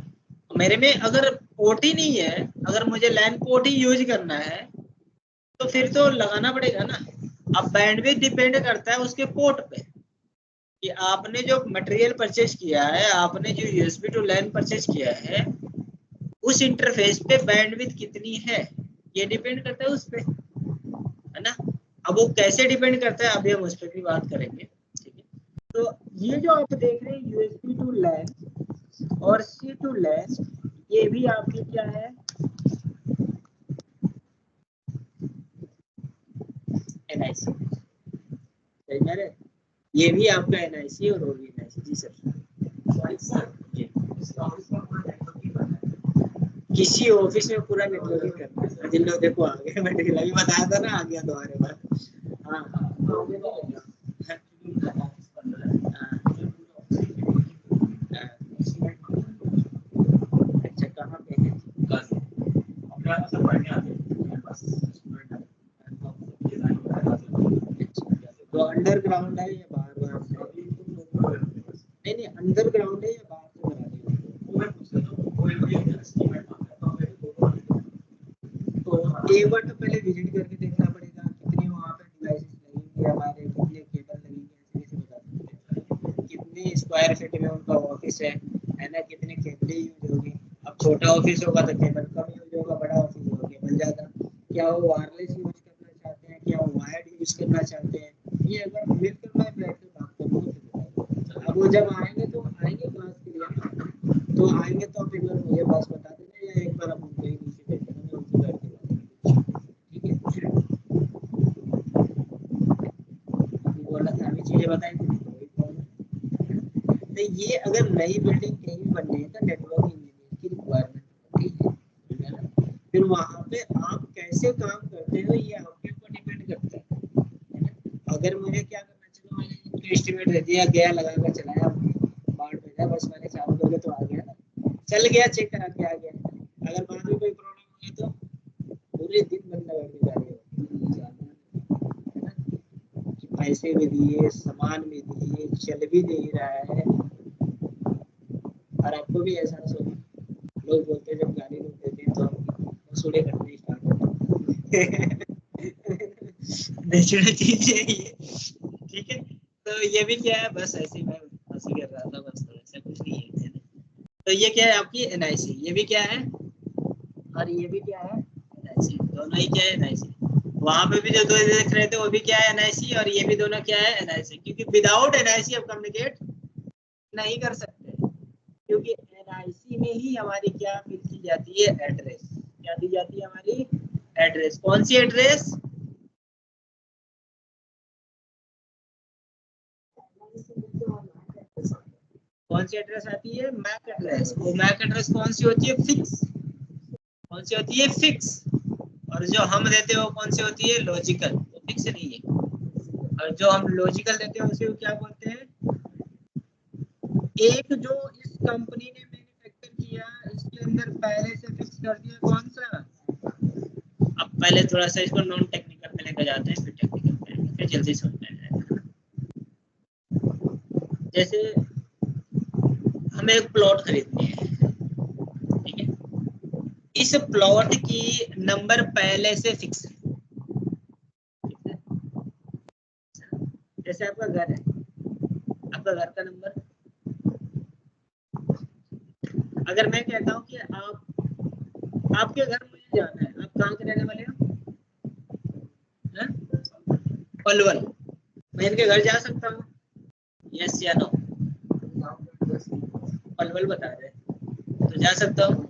मेरे में। अगर पोर्ट ही नहीं है, अगर मुझे लैन पोर्ट ही यूज करना है तो फिर तो लगाना पड़ेगा ना। अब बैंडविड्थ डिपेंड करता है उसके पोर्ट पे, कि आपने जो मटेरियल परचेज किया है, आपने जो USB टू लैन परचेज किया है, उस इंटरफेस पे बैंडविड्थ कितनी है, ये डिपेंड करता है उस पे, है ना। अब वो कैसे डिपेंड करता है, अभी हम उस पर भी बात करेंगे, ठीक है। तो ये जो आप देख रहे हैं USB टू लैन और C टू लैन, ये भी आपकी क्या है, NIC, ये भी आपका NIC और वो भी NIC। जी सर, जी, किसी ऑफिस में पूरा नेटवर्किंग करना है, जिन लोग देखो आ गए, मैं अभी बताया था ना, आ गया दोबारा बार, हाँ अच्छा, कहाँ पे है, तो अंडरग्राउंड है या बाहर बाहर से, नहीं नहीं, अंडरग्राउंड है या बाहर से बना रहे हो, तो एक बार तो पहले विजिट करके देखना पड़ेगा, कितनी वहाँ पे डिवाइसेस लगेंगे हमारे, कितने केबल लगेंगे, ऐसे कैसे बता सकते हैं, कितने स्क्वायर फीट में उनका ऑफिस है ना, कितने केबल यूज होगी। अब छोटा ऑफिस होगा तो केबल कम यूज होगा, बड़ा ऑफिस होगा केबल ज़्यादा, क्या वो वायरलेस यूज करना चाहते हैं, क्या वो वायर्ड यूज करना चाहते हैं, ये अगर मिलकर मैं बैठ कर बात करूँगा। अब वो जब आएंगे तो आएंगे क्लास के लिए, तो आएंगे तो आप एक बार मुझे बस बता देना, या एक बार आप उनको ही नीचे भेज देना, मैं उनसे बैठ के बात करूँगा, ठीक है। बोला था अभी चीजें बताई थी, तो ये अगर नई बिल्डिंग कहीं भी बननी है तो नेटवर्क इंजीनियर की रिक्वायरमेंट होती है ना। फिर वहाँ पे आप कैसे काम करते हो ये आपके ऊपर डिपेंड करता है ना। अगर मुझे क्या करना चाहिए, मैंने तो एस्टिमेट दे दिया, गया लगा कर चलाया, बाढ़ भेजा, बस मैंने चालू करके तो आ गया ना, चल गया, चेक करा के आ गया। अगर बाद में कोई प्रॉब्लम हुई तो पूरे दिन बंद लगा के जा रहे हो, पैसे भी दिए, सामान भी दिए, चल भी दे रहा है, और आपको भी एहसास होगा लोग बोलते हैं जब गाली लोग देते हैं तो हम वसूले करने स्टार्ट होते हैं। नेचुरल चीज है ये, ठीक है। तो ये भी क्या है, बस ऐसे ही मैं हंसी कर रहा था बस, तो ऐसा कुछ नहीं है। तो ये क्या है आपकी NIC, ये भी क्या है और ये भी क्या है NIC, दोनों ही क्या है NIC। वहां पे भी जो दो देख रहे थे वो भी क्या है NIC, और ये भी दोनों क्या है NIC, क्योंकि विदाउट NIC आप कम्युनिकेट नहीं कर सकते, क्योंकि NIC में ही हमारी क्या फिल की जाती है एड्रेस, क्या दी जाती है हमारी एड्रेस। कौन सी एड्रेस, कौन सी एड्रेस आती है, मैक एड्रेस। वो मैक एड्रेस कौन सी होती है, फिक्स, कौन सी होती है फिक्स, और जो हम देते हैं वो कौन सी होती है लॉजिकल, वो फिक्स नहीं है। और जो हम लॉजिकल देते हैं उसे क्या बोलते हैं, एक जो इस कंपनी ने मैन्युफैक्चर किया इसके अंदर पहले से फिक्स कर दिया कौन सा। अब पहले थोड़ा सा इसको नॉन टेक्निकल में लेकर जाते हैं, फिर टेक्निकल में, फिर जल्दी समझ में जाएगा। जैसे हमें एक प्लॉट खरीदनी है, ठीक है, इस प्लॉट की नंबर पहले से फिक्स है। जैसे आपका घर है, आपका घर का नंबर, अगर मैं कहता हूँ कि आपके घर मुझे जाना है, आप कहाँ के रहने वाले हो, पलवल, मैं इनके घर जा सकता हूँ, यस या नो, पलवल बता रहे तो जा सकता हूँ,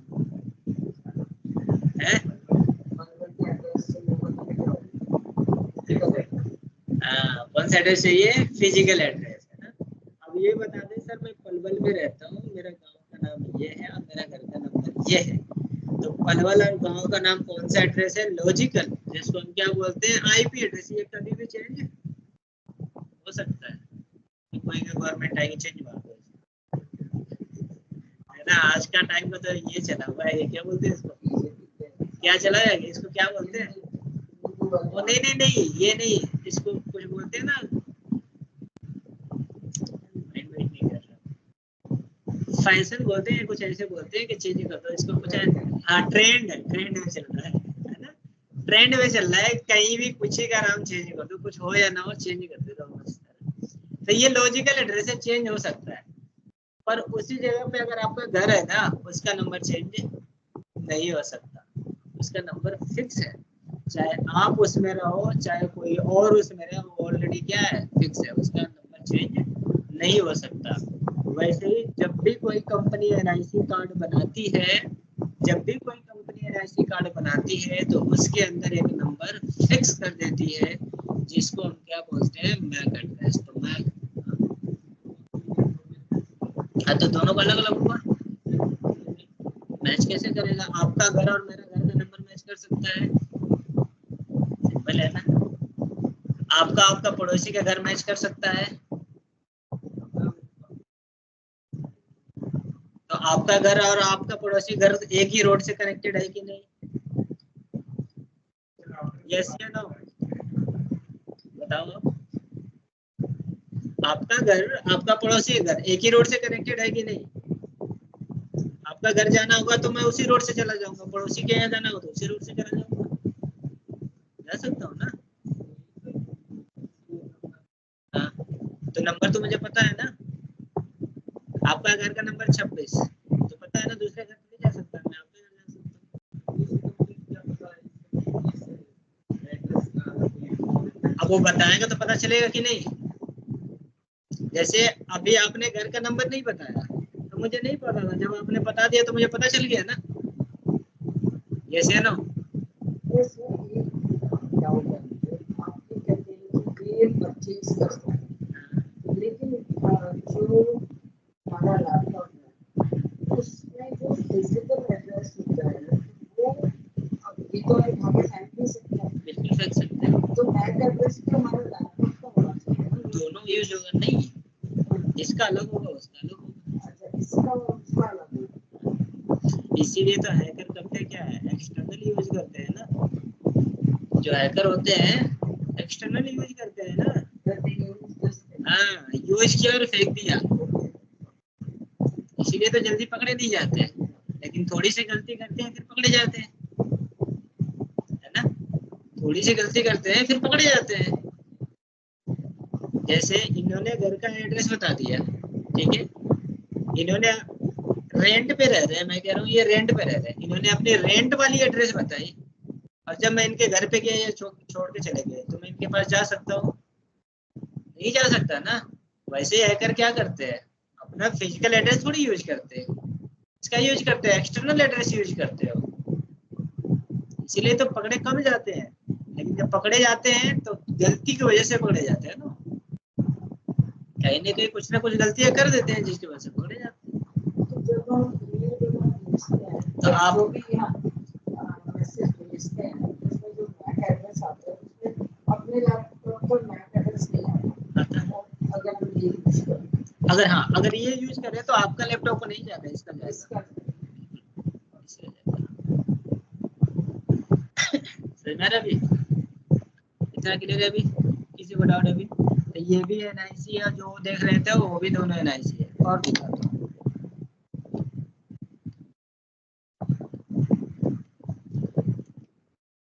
कौन सा एड्रेस चाहिए, फिजिकल एड्रेस है ना। अब ये बता दें सर मैं पलवल में रहता हूँ, मेरा गांव का नाम ये है और मेरा घर का नंबर ये है, तो पलवल और गांव का नाम कौन सा एड्रेस है, लॉजिकल, जिसको हम क्या बोलते हैं IP एड्रेस। ये कभी भी चेंज हो सकता है, कोई गवर्नमेंट आएगी चेंज मार दो, है ना। आज का टाइम में तो ये चला हुआ है, ये क्या बोलते हैं इसको, क्या चला है इसको, क्या बोलते हैं वो, नहीं नहीं नहीं ये नहीं, इसको कुछ बोलते हैं ना, फैशन बोलते हैं, कुछ ऐसे बोलते हैं कि चेंज कर दो इसको, कुछ हाँ ट्रेंड में चल रहा है ना, ट्रेंड में चल रहा है, कहीं भी कुछ ही का नाम चेंज कर दो, कुछ हो या ना हो चेंज कर दे दो बस। तो ये लॉजिकल एड्रेस है, चेंज हो सकता है, पर उसी जगह पे अगर आपका घर है ना उसका नंबर चेंज नहीं हो सकता, उसका नंबर फिक्स है, चाहे आप उसमें रहो चाहे कोई और उसमें रहे, ऑलरेडी क्या है फिक्स है, उसका नंबर चेंज नहीं हो सकता। वैसे ही जब भी कोई कंपनी NIC कार्ड बनाती है, जब भी कोई कंपनी NIC कार्ड बनाती है तो उसके अंदर एक नंबर फिक्स कर देती है, जिसको हम क्या बोलते हैं मैक एड्रेस। तो मैक, हाँ तो दोनों का अलग अलग हुआ, मैच कैसे करेगा, आपका घर और मेरा घर का नंबर मैच कर सकता है, सिंपल है ना। आपका पड़ोसी का घर मैच कर सकता है, तो आपका घर और आपका पड़ोसी घर एक ही रोड से कनेक्टेड है कि नहीं, यस या नो, बताओ। आपका घर आपका पड़ोसी घर एक ही रोड से कनेक्टेड है कि नहीं, आपका घर जाना होगा तो मैं उसी रोड से चला जाऊंगा, पड़ोसी के यहाँ जाना हो तो उसी रोड से चला जाऊंगा, जा सकता हूँ ना। हाँ तो नंबर तो मुझे पता है ना, आपका घर का नंबर 26 तो पता है ना, दूसरे घर नहीं जा सकता, मैं आपके घर जा सकता हूँ। अब वो बताएगा तो पता चलेगा कि नहीं, जैसे अभी आपने घर का नंबर नहीं बताया तो मुझे नहीं पता था, जब आपने बता दिया तो मुझे पता चल गया ना, यस या नो।
लेकिन जो हमारा लैपटॉप है उसमें जो फिजिकल एड्रेस होता है वो ये तो हम फेंक नहीं सकते,
बिल्कुल फेंक सकते हैं,
तो मैक एड्रेस तो हमारा लैपटॉप का होना चाहिए,
दोनों यूज होगा, नहीं जिसका अलग होगा उसका अलग होगा।
अच्छा इसका उसका अलग होगा,
इसीलिए तो हैकर करते क्या है, एक्सटर्नल यूज करते हैं ना, जो हैकर होते हैं एक्सटर्नल यूज करते हैं ना, हाँ यूज किया और फेंक दिया, इसीलिए तो जल्दी पकड़े नहीं जाते हैं। लेकिन थोड़ी सी गलती करते हैं फिर पकड़े जाते हैं, है ना। थोड़ी सी गलती करते हैं फिर पकड़े जाते हैं। जैसे इन्होंने घर का एड्रेस बता दिया, ठीक है, इन्होंने रेंट पे रह रहे हैं, मैं कह रहा हूँ ये रेंट पे रह रहे हैं, इन्होंने अपनी रेंट वाली एड्रेस बताई, और जब मैं इनके घर पे गया या छोड़ के चले गए तो मैं इनके पास जा सकता हूँ? नहीं जा सकता ना। वैसे हैकर क्या करते हैं, अपना फिजिकल एड्रेस थोड़ी यूज करते हैं, इसका यूज करते हैं, एक्सटर्नल एड्रेस यूज करते हो, इसीलिए तो पकड़े कम जाते हैं। लेकिन जब पकड़े जाते हैं तो गलती की वजह से पकड़े जाते हैं ना, कहीं ना कहीं कुछ ना कुछ गलतियां कर देते हैं जिसकी वजह से पकड़े जाते हैं।
तो जब हम
तो आप
जो भी मैसेज भेजते हैं उसमें जो मैक एड्रेस आता है उसमें अपने लैपटॉप पर मैक एड्रेस नहीं आता, अगर हम ये यूज करें,
अगर हाँ अगर ये यूज करें तो आपका लैपटॉप को नहीं जाता, इसका जाएगा। मेरा भी इतना क्लियर है अभी, किसी को डाउट है अभी? तो ये भी एनआईसी है, जो देख रहे थे वो भी दोनों एनआईसी है। और दिखा दो,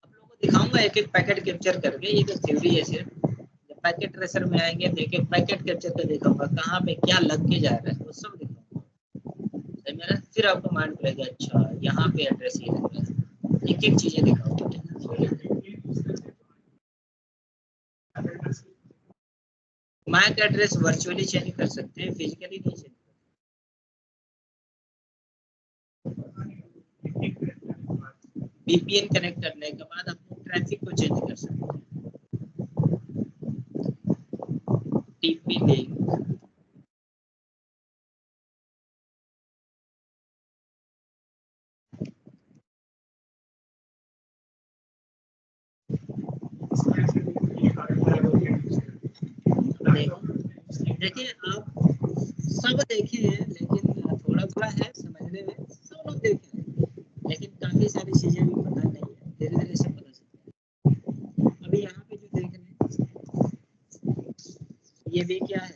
आप लोगों को दिखाऊंगा एक एक पैकेट कैप्चर करके, ये तो थ्योरी है सिर्फ। जब पैकेट ट्रेसर में आएंगे तो एक एक पैकेट कैप्चर कर दिखाऊंगा, कहाँ पे क्या लग के जा रहा है वो सब दिखाऊंगा। मेरा फिर आपको माइंड खुलेगा, अच्छा यहाँ पे एड्रेस ये लग रहा है, एक एक चीजें दिखाऊंगा। मैक एड्रेस वर्चुअली चेंज कर सकते हैं, फिजिकली नहीं चेंज। VPN कनेक्ट करने के बाद अपने ट्रैफिक को चेंज कर सकते हैं। TP लिंक, देखिए आप सब देखे हैं, लेकिन थोड़ा थोड़ा है समझने में, सब लोग देखे हैं, लेकिन काफी सारी चीजें भी पता नहीं है, धीरे धीरे सब पता चलता है। अभी यहाँ पे जो देख रहे हैं ये भी क्या है,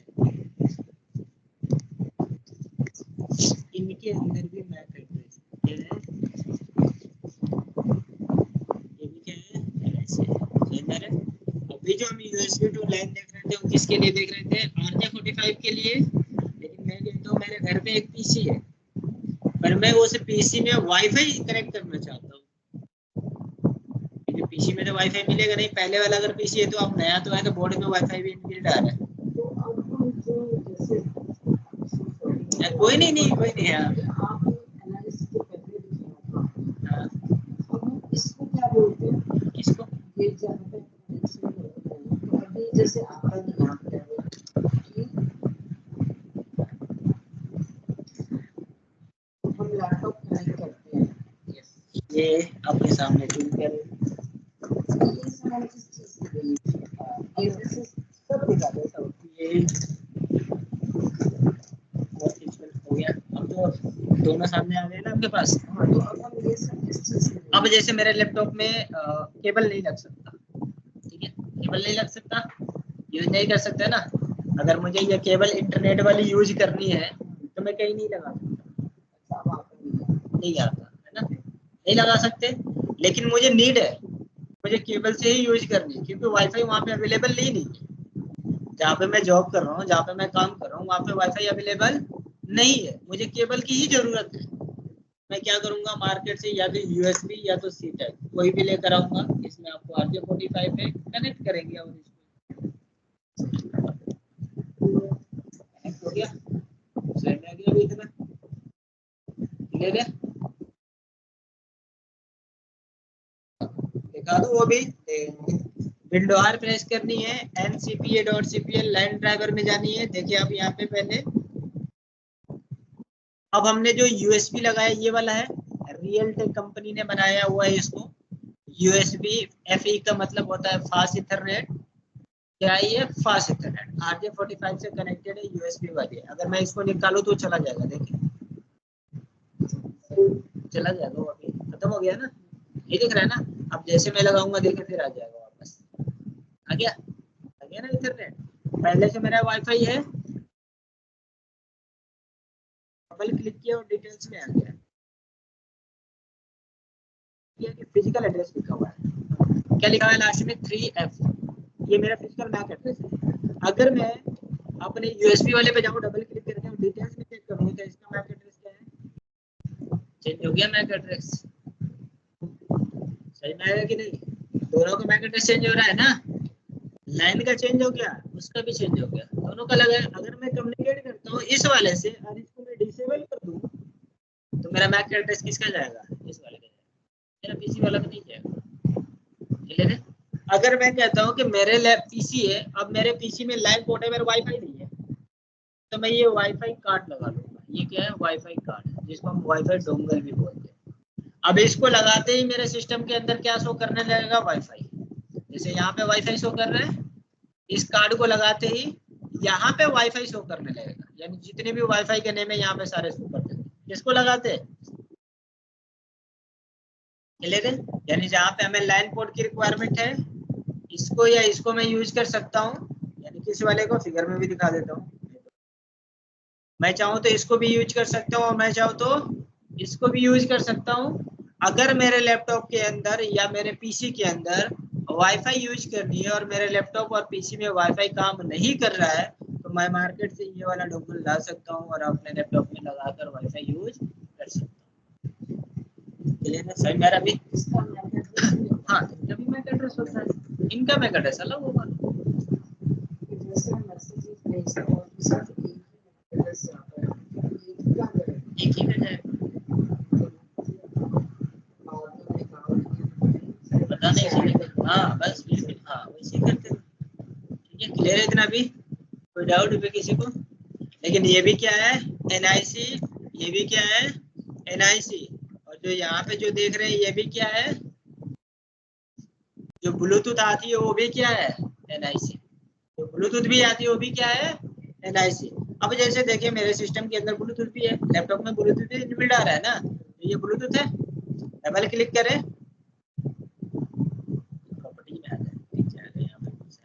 इनके अंदर भी मैक एड्रेस क्या है, ये भी क्या है, ऐसे है। अभी जो हम यूएसबी टू लाइन देख रहे थे वो किसके लिए देख रहे थे, RJ45 के लिए। लेकिन मैं तो मेरे घर पे एक पीसी है, पर मैं उस पीसी में वाईफाई कनेक्ट करना चाहता हूँ। पीसी में तो वाईफाई मिलेगा नहीं, पहले वाला अगर पीसी है तो आप नया तो है तो बोर्ड में वाईफाई भी इनबिल्ट आ रहा है।
तो अब हम जो जैसे
कोई नहीं कोई नहीं है।
आप एनालिसिस के पहले दिखाया था, अब हम इसको क्या बोलते हैं,
किसको?
ये जहाँ पे कनेक्शन होते हैं, तो अभी जैसे आपका यहाँ पे कि हम लैपटॉप कनेक्ट करते हैं,
ये आपके सामने टूल कर
ये सारी चीज़ ये जैसे सब दिखा देता हूँ।
ये हो गया, अब तो दोनों सामने आ गए ना आपके पास।
हाँ, तो अब हम ये सब इस चीज़
अब जैसे मेरे लैपटॉप में केबल नहीं लग सकता, ठीक है, केबल नहीं लग सकता, यूज नहीं कर सकते ना। अगर मुझे ये केबल इंटरनेट वाली यूज करनी है तो मैं कहीं नहीं लगा सकता, नहीं आता है ना, नहीं लगा सकते। लेकिन मुझे नीड है, मुझे केबल से ही यूज करनी है, क्योंकि वाईफाई वहाँ पे अवेलेबल नहीं है। जहाँ पे मैं जॉब कर रहा हूँ, जहाँ पे मैं काम कर रहा हूँ, वहाँ पे वाईफाई अवेलेबल नहीं है, मुझे केबल की ही जरूरत है। मैं क्या करूंगा, मार्केट से या तो यूएसबी या तो सी टाइप कोई भी लेकर आऊंगा, इसमें आपको RJ45 पे कनेक्ट करेंगे और कनेक्ट हो गया, सेट आ गया अभी इतना क्लियर है। दिखा दूं वो भी, विंडो R प्रेस करनी है, ncpa.cpl लाइन ड्राइवर में जानी है। देखिए आप यहाँ पे पहले, अब हमने जो यूएसबी लगाया ये वाला है, रियल टेक कंपनी ने बनाया हुआ है इसको। यूएसबी FE का मतलब होता है फास्ट इथरनेट, क्या है ये, फास्ट इथरनेट। RJ45 से कनेक्टेड है, यूएसबी वाली है। अगर मैं इसको निकालूं तो चला जाएगा, देखिए चला जाएगा, वो अभी खत्म हो गया ना, ये दिख रहा है ना। अब जैसे मैं लगाऊंगा देखिए फिर आ जाएगा वापस, आ गया ना इथरनेट। पहले से मेरा वाईफाई है, डबल क्लिक किया और डिटेल्स में आ गया। किया कि फिजिकल एड्रेस लिखा हुआ है, क्या लिखा हुआ है लास्ट में 3F, ये मेरा फिजिकल मैक एड्रेस है। अगर मैं अपने यूएसबी वाले पे जाऊँ, डबल क्लिक करके डिटेल्स में चेक करूँ तो इसका मैक एड्रेस क्या है, चेंज हो गया मैक एड्रेस, सही में आएगा कि नहीं, दोनों का मैक एड्रेस चेंज हो रहा है ना, लाइन का चेंज हो गया, उसका भी चेंज हो गया, दोनों का अलग है। अगर मैं कम्युनिकेट करता हूँ इस वाले से और इसको मैं डिसेबल कर दूँ तो मेरा मैक एड्रेस किसका जाएगा, इस वाले का जाएगा, मेरा पीसी वाला का नहीं जाएगा, क्लियर है। अगर मैं कहता हूँ कि मेरे लैब पीसी है, अब मेरे पीसी में लाइन पोर्ट है, मेरा वाईफाई नहीं है, तो मैं ये वाईफाई कार्ड लगा लूंगा, ये क्या है वाईफाई कार्ड, जिसको हम वाईफाई डोंगल भी बोलते हैं। अब इसको लगाते ही मेरे सिस्टम के अंदर क्या शो करने लगेगा, वाईफाई, जैसे यहाँ पे वाईफाई शो कर रहे हैं, इस कार्ड को लगाते ही यहाँ पे वाईफाई शो करने लगेगा, यानी जितने भी वाईफाई के नेम है यहाँ पे सारे शो करते हैं, इसको लगाते हैं, क्लियर है। यानी जहाँ पे हमें लाइन पोर्ट की रिक्वायरमेंट है, इसको या इसको मैं यूज कर सकता हूँ, यानी किसी वाले को फिगर में भी दिखा देता हूँ, मैं चाहूँ तो इसको भी यूज कर सकता हूँ और मैं चाहूँ तो इसको भी यूज कर सकता हूँ। अगर मेरे लैपटॉप के अंदर या मेरे पीसी के अंदर वाईफाई यूज करनी है और मेरे लैपटॉप और पीसी में वाईफाई काम नहीं कर रहा है, तो मैं मार्केट से ये वाला डोंगल ला सकता हूँ और अपने लैपटॉप में लगाकर वाईफाई यूज कर सकता हूँ, क्लियर है, सही मेरा भी। हाँ, इनका भी मैक एड्रेस होता है, इनका मैक एड्रेस अलग होगा, एक ही में जाएगा, पता नहीं चलेगा। हाँ बस बिल्कुल, हाँ वैसे ही करते हैं, ठीक है, क्लियर है इतना भी, कोई डाउट है किसी को। लेकिन ये भी क्या है NIC, ये भी क्या है NIC, और जो यहाँ पे जो देख रहे हैं ये भी क्या है, जो ब्लूटूथ आती है वो भी क्या है NIC, जो ब्लूटूथ भी आती है वो भी क्या है NIC। अब जैसे देखिए मेरे सिस्टम के अंदर ब्लूटूथ भी है, लैपटॉप में ब्लूटूथ भी इनबिल्ट आ रहा है ना, तो ये ब्लूटूथ है, डबल क्लिक करें प्रॉपर्टी में आ जाए, ठीक है, यहाँ पे ब्लूटूथ,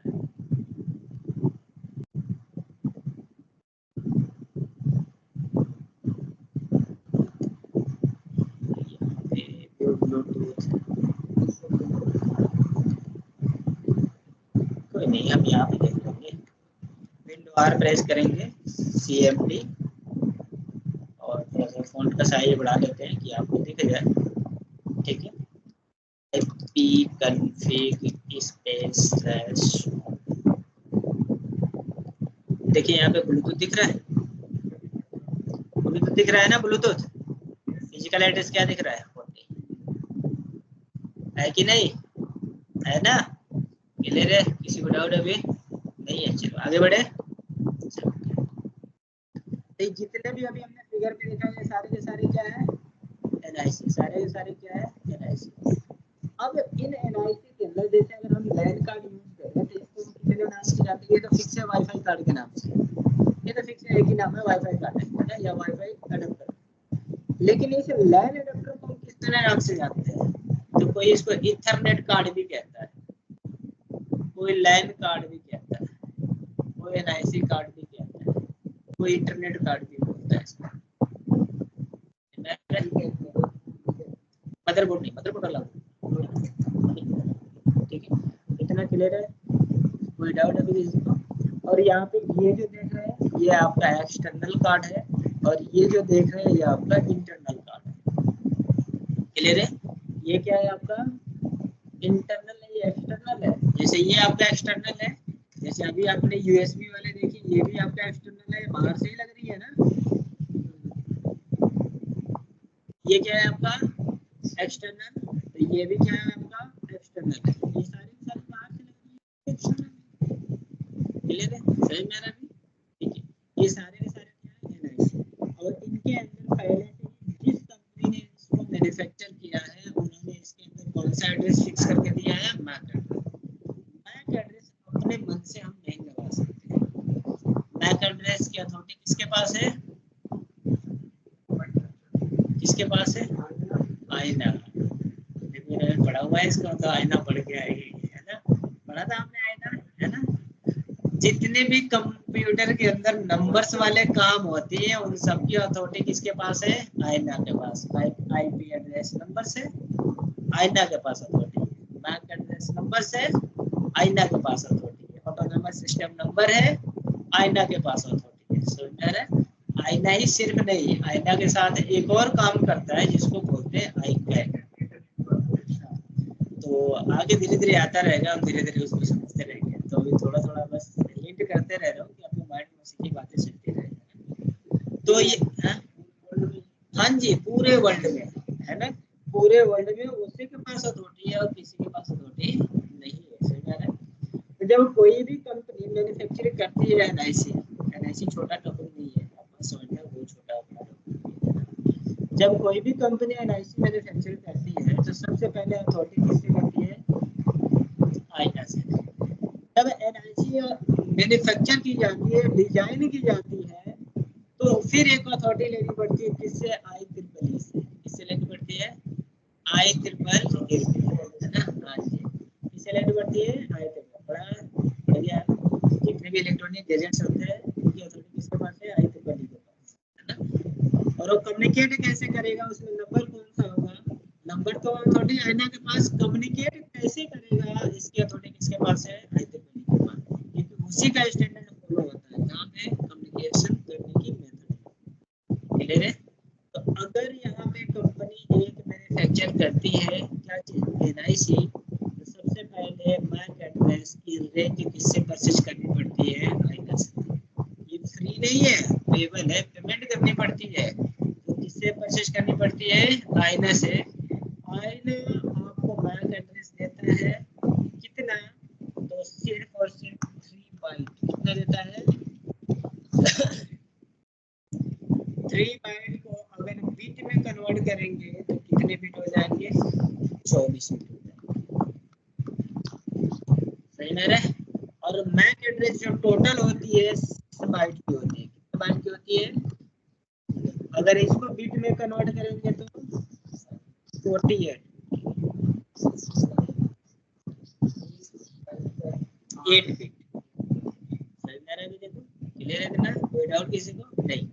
कोई नहीं, हम यहाँ पे देख लेंगे, विंडो R प्रेस करेंगे, CMD, और थोड़ा सा फॉन्ट का साइज बढ़ा लेते हैं कि आपको दिख जाए, ठीक है, ipconfig स्पेस, देखिए यहाँ पे ब्लूटूथ दिख रहा है, ब्लूटूथ दिख रहा है ना, ब्लूटूथ फिजिकल एड्रेस क्या दिख रहा है 40 है कि नहीं, है ना, क्लियर है, किसी को डाउट अभी नहीं है, चलो आगे बढ़े। तो जितने भी अभी हमने फिगर में देखा है सारे के सारे क्या है NIC, सारे के सारे क्या है NIC। अब इन NIC के अंदर जैसे अगर हम लैन कार्ड यूज कर रहे हैं तो इसको कितने नाम से जाते हैं, ये तो फिक्स है वाईफाई कार्ड के नाम से, ये तो फिक्स है, एक ही नाम है वाईफाई कार्ड है या वाईफाई अडेप्टर, लेकिन इस लैन अडेप्टर को हम किस तरह नाम से जानते हैं, तो कोई इसको इथरनेट कार्ड भी कहता है, कोई लैन कार्ड भी कहता है, कोई NIC कार्ड भी कहता है, कोई इंटरनेट कार्ड भी बोलता है इसको, मदरबोर्ड नहीं, मदरबोर्ड अलग, ठीक है, इतना क्लियर है, कोई डाउट अभी किसी को। और यहाँ पे ये जो देख रहे हैं ये आपका एक्सटर्नल कार्ड है और ये जो देख रहे हैं ये आपका इंटरनल कार्ड है, क्लियर है, ये क्या है आपका इंटरनल है, ये एक्सटर्नल है, जैसे ये आपका एक्सटर्नल है, जैसे अभी आपने USB वाले देखी, ये भी आपका एक्सटर्नल है, बाहर से ही लग रही है ना, ये क्या है आपका एक्सटर्नल, तो ये भी क्या है आपका एक्सटर्नल है, ये सारी बाहर से लग रही है एक्सटर्नल, क्लियर है, सही मेरा भी, ठीक है, ये सारे के सारे क्या है NIC, और इनके अंदर पहले से जिस कंपनी ने इसको मैन्युफैक्चर किया है उन्होंने इसके अंदर कौन सा एड्रेस फिक्स करके दिया है, मैक एड्रेस अपने मन से हम नहीं लगा सकते, मैक एड्रेस की अथॉरिटी किसके पास है, किसके पास है, आईना, मैंने पढ़ा हुआ है इसका, तो आईना पढ़ के आएगी, है ना, पढ़ा था हमने आईना, है ना, जितने भी कंप्यूटर के अंदर नंबर्स वाले काम होते हैं उन सब की अथॉरिटी किसके पास है, आईना के पास, IP एड्रेस नंबर से, आईना के पास अथॉरिटी है। मैक एड्रेस नंबर से आईना के पास अथॉरिटी है। ऑटोनोमस सिस्टम नंबर है, आईना के पास अथॉरिटी है। समझ में आ रहा है? आईना ही सिर्फ नहीं है, आईना के साथ एक और काम करता है जिसको बोलते हैं आई कैग। तो आगे धीरे धीरे आता रहेगा, हम धीरे धीरे उसको समझते रहेंगे। तो अभी थोड़ा थोड़ा बस हिंट करते रह रहा हूँ कि आपके माइंड में उसी की बातें चलती रहेगी। तो ये हाँ जी, पूरे वर्ल्ड में है ना, पूरे वर्ल्ड में उसी के पास अथॉरिटी है और किसी के पास अथॉरिटी नहीं है। समझ आ रहा है? तो जब कोई भी कंपनी मैन्युफैक्चरिंग करती है, एनआईसी छोटा टॉपिक नहीं है, आप समझना वो छोटा टॉपिक। जब कोई भी कंपनी एनआईसी मैन्युफैक्चरिंग करती है तो सबसे पहले अथॉरिटी किससे करती है? आईना से। जब एनआईसी मैन्युफैक्चर की जाती है, डिजाइन की जाती है, तो फिर एक अथॉरिटी लेनी पड़ती है किससे? IEEE से। किससे लेनी पड़ती है? IEEE, है ना? हाँ जी, किससे लेनी पड़ती है? IEEE। बड़ा बढ़िया, जितने भी इलेक्ट्रॉनिक गैजेट्स होते हैं उनकी अथॉरिटी किसके पास है? IEEE के पास, है ना? और वो कम्युनिकेट कैसे करेगा, उसमें नंबर कौन सा होगा? नंबर तो अथॉरिटी आईना के पास, कम्युनिकेट कैसे करेगा इसकी अथॉरिटी किसके पास है? IEEE के पास, क्योंकि उसी का स्टैंडर्ड फॉलो होता है जहाँ पे कम्युनिकेशन करने की मेथड। क्लियर है? तो अगर यहाँ पे कंपनी एक मैन्युफैक्चर करती है क्या चीज? एनआईसी, तो सबसे पहले मैक एड्रेस की रेंज किससे परचेज करनी पड़ती है? आईना से। ये फ्री नहीं है, पेबल है, पेमेंट करनी पड़ती है। तो किससे परचेज करनी पड़ती है? आईना से। आईना आपको मैक एड्रेस देता है कितना? तो सिर्फ और सिर्फ 3 बाइट। कितना देता है? 3 बाइट को अगर बिट में कन्वर्ट करेंगे तो कितने बिट हो जाएंगे? 24 बिट हो जाएंगे। सही में रहे? और मैक एड्रेस जो टोटल होती है 6 बाइट की होती है। कितने बाइट की होती है? अगर इसको बिट में कन्वर्ट करेंगे तो 48 8 बिट। सही में रहे? देखो क्लियर है ना? कोई डाउट किसी को? नहीं।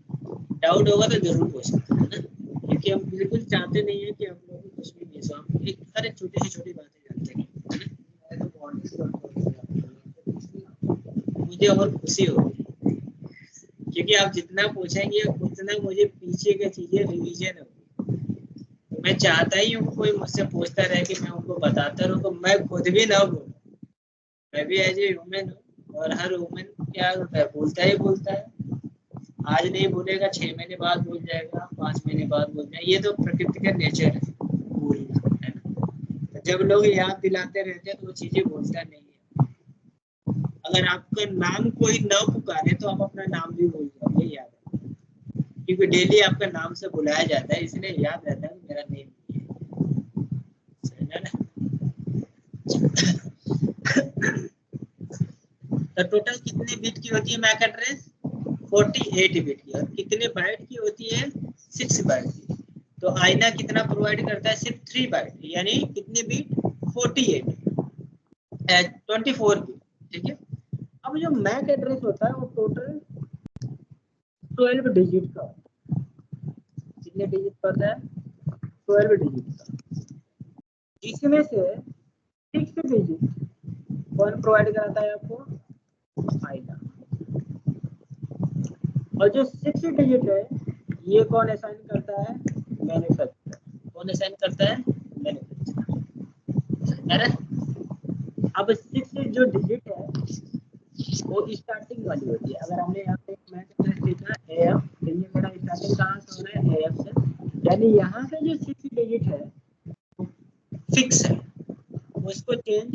डाउट होगा तो जरूर पूछना, है ना? क्योंकि हम बिल्कुल चाहते नहीं है कि आप लोगों को कुछ भी मिस हो। हम एक हर एक छोटी से छोटी बातें जानते हैं, है ना? मुझे और खुशी होगी क्योंकि आप जितना पूछेंगे उतना मुझे पीछे की चीजें रिवीजन होगी। मैं चाहता ही हूँ कोई मुझसे पूछता रहे कि मैं उनको बताता रहूँ, तो मैं खुद भी ना बोलूँ। मैं भी एज ए ह्यूमन हूँ और हर ह्यूमन क्या होता है? बोलता ही बोलता है। आज नहीं बोलेगा, 6 महीने बाद बोल जाएगा, 5 महीने बाद बोल जाएगा। ये तो प्रकृति का नेचर है बोलना, है ना? तो जब लोग याद दिलाते रहते हैं तो वो चीजें बोलता नहीं है। अगर आपका नाम कोई न पुकारे तो आप अपना नाम भी भूल जाओगे, याद है, क्योंकि डेली आपका नाम से बुलाया जाता है, इसलिए याद रहता है मेरा नेम है ना? तो टोटल कितने बिट की होती है मैक एड्रेस? 48 बिट की। और कितने बाइट की होती है? 6 बाइट की। तो आईना कितना प्रोवाइड करता है? सिर्फ 3 बाइट, यानी कितने बिट? 48 24 बिट। ठीक है? अब जो मैक एड्रेस होता है वो टोटल 12 डिजिट का होता है। कितने डिजिट का होता है? 12 डिजिट का, जिसमें से 6 डिजिट कौन प्रोवाइड कराता है आपको? आईना। और जो 6 डिजिट है ये कौन असाइन करता है? मैन्युफैक्चरर। कौन असाइन करता है? मैन्युफैक्चरर। अब 6 जो डिजिट है वो स्टार्टिंग वाली होती है। अगर हमने यहाँ पे मैक एड्रेस देखा एएम, तो ये मेरा स्टार्टिंग कहाँ से हो रहा है? एएम से। यानी यहाँ से जो 6 डिजिट है फिक्स है, उसको चेंज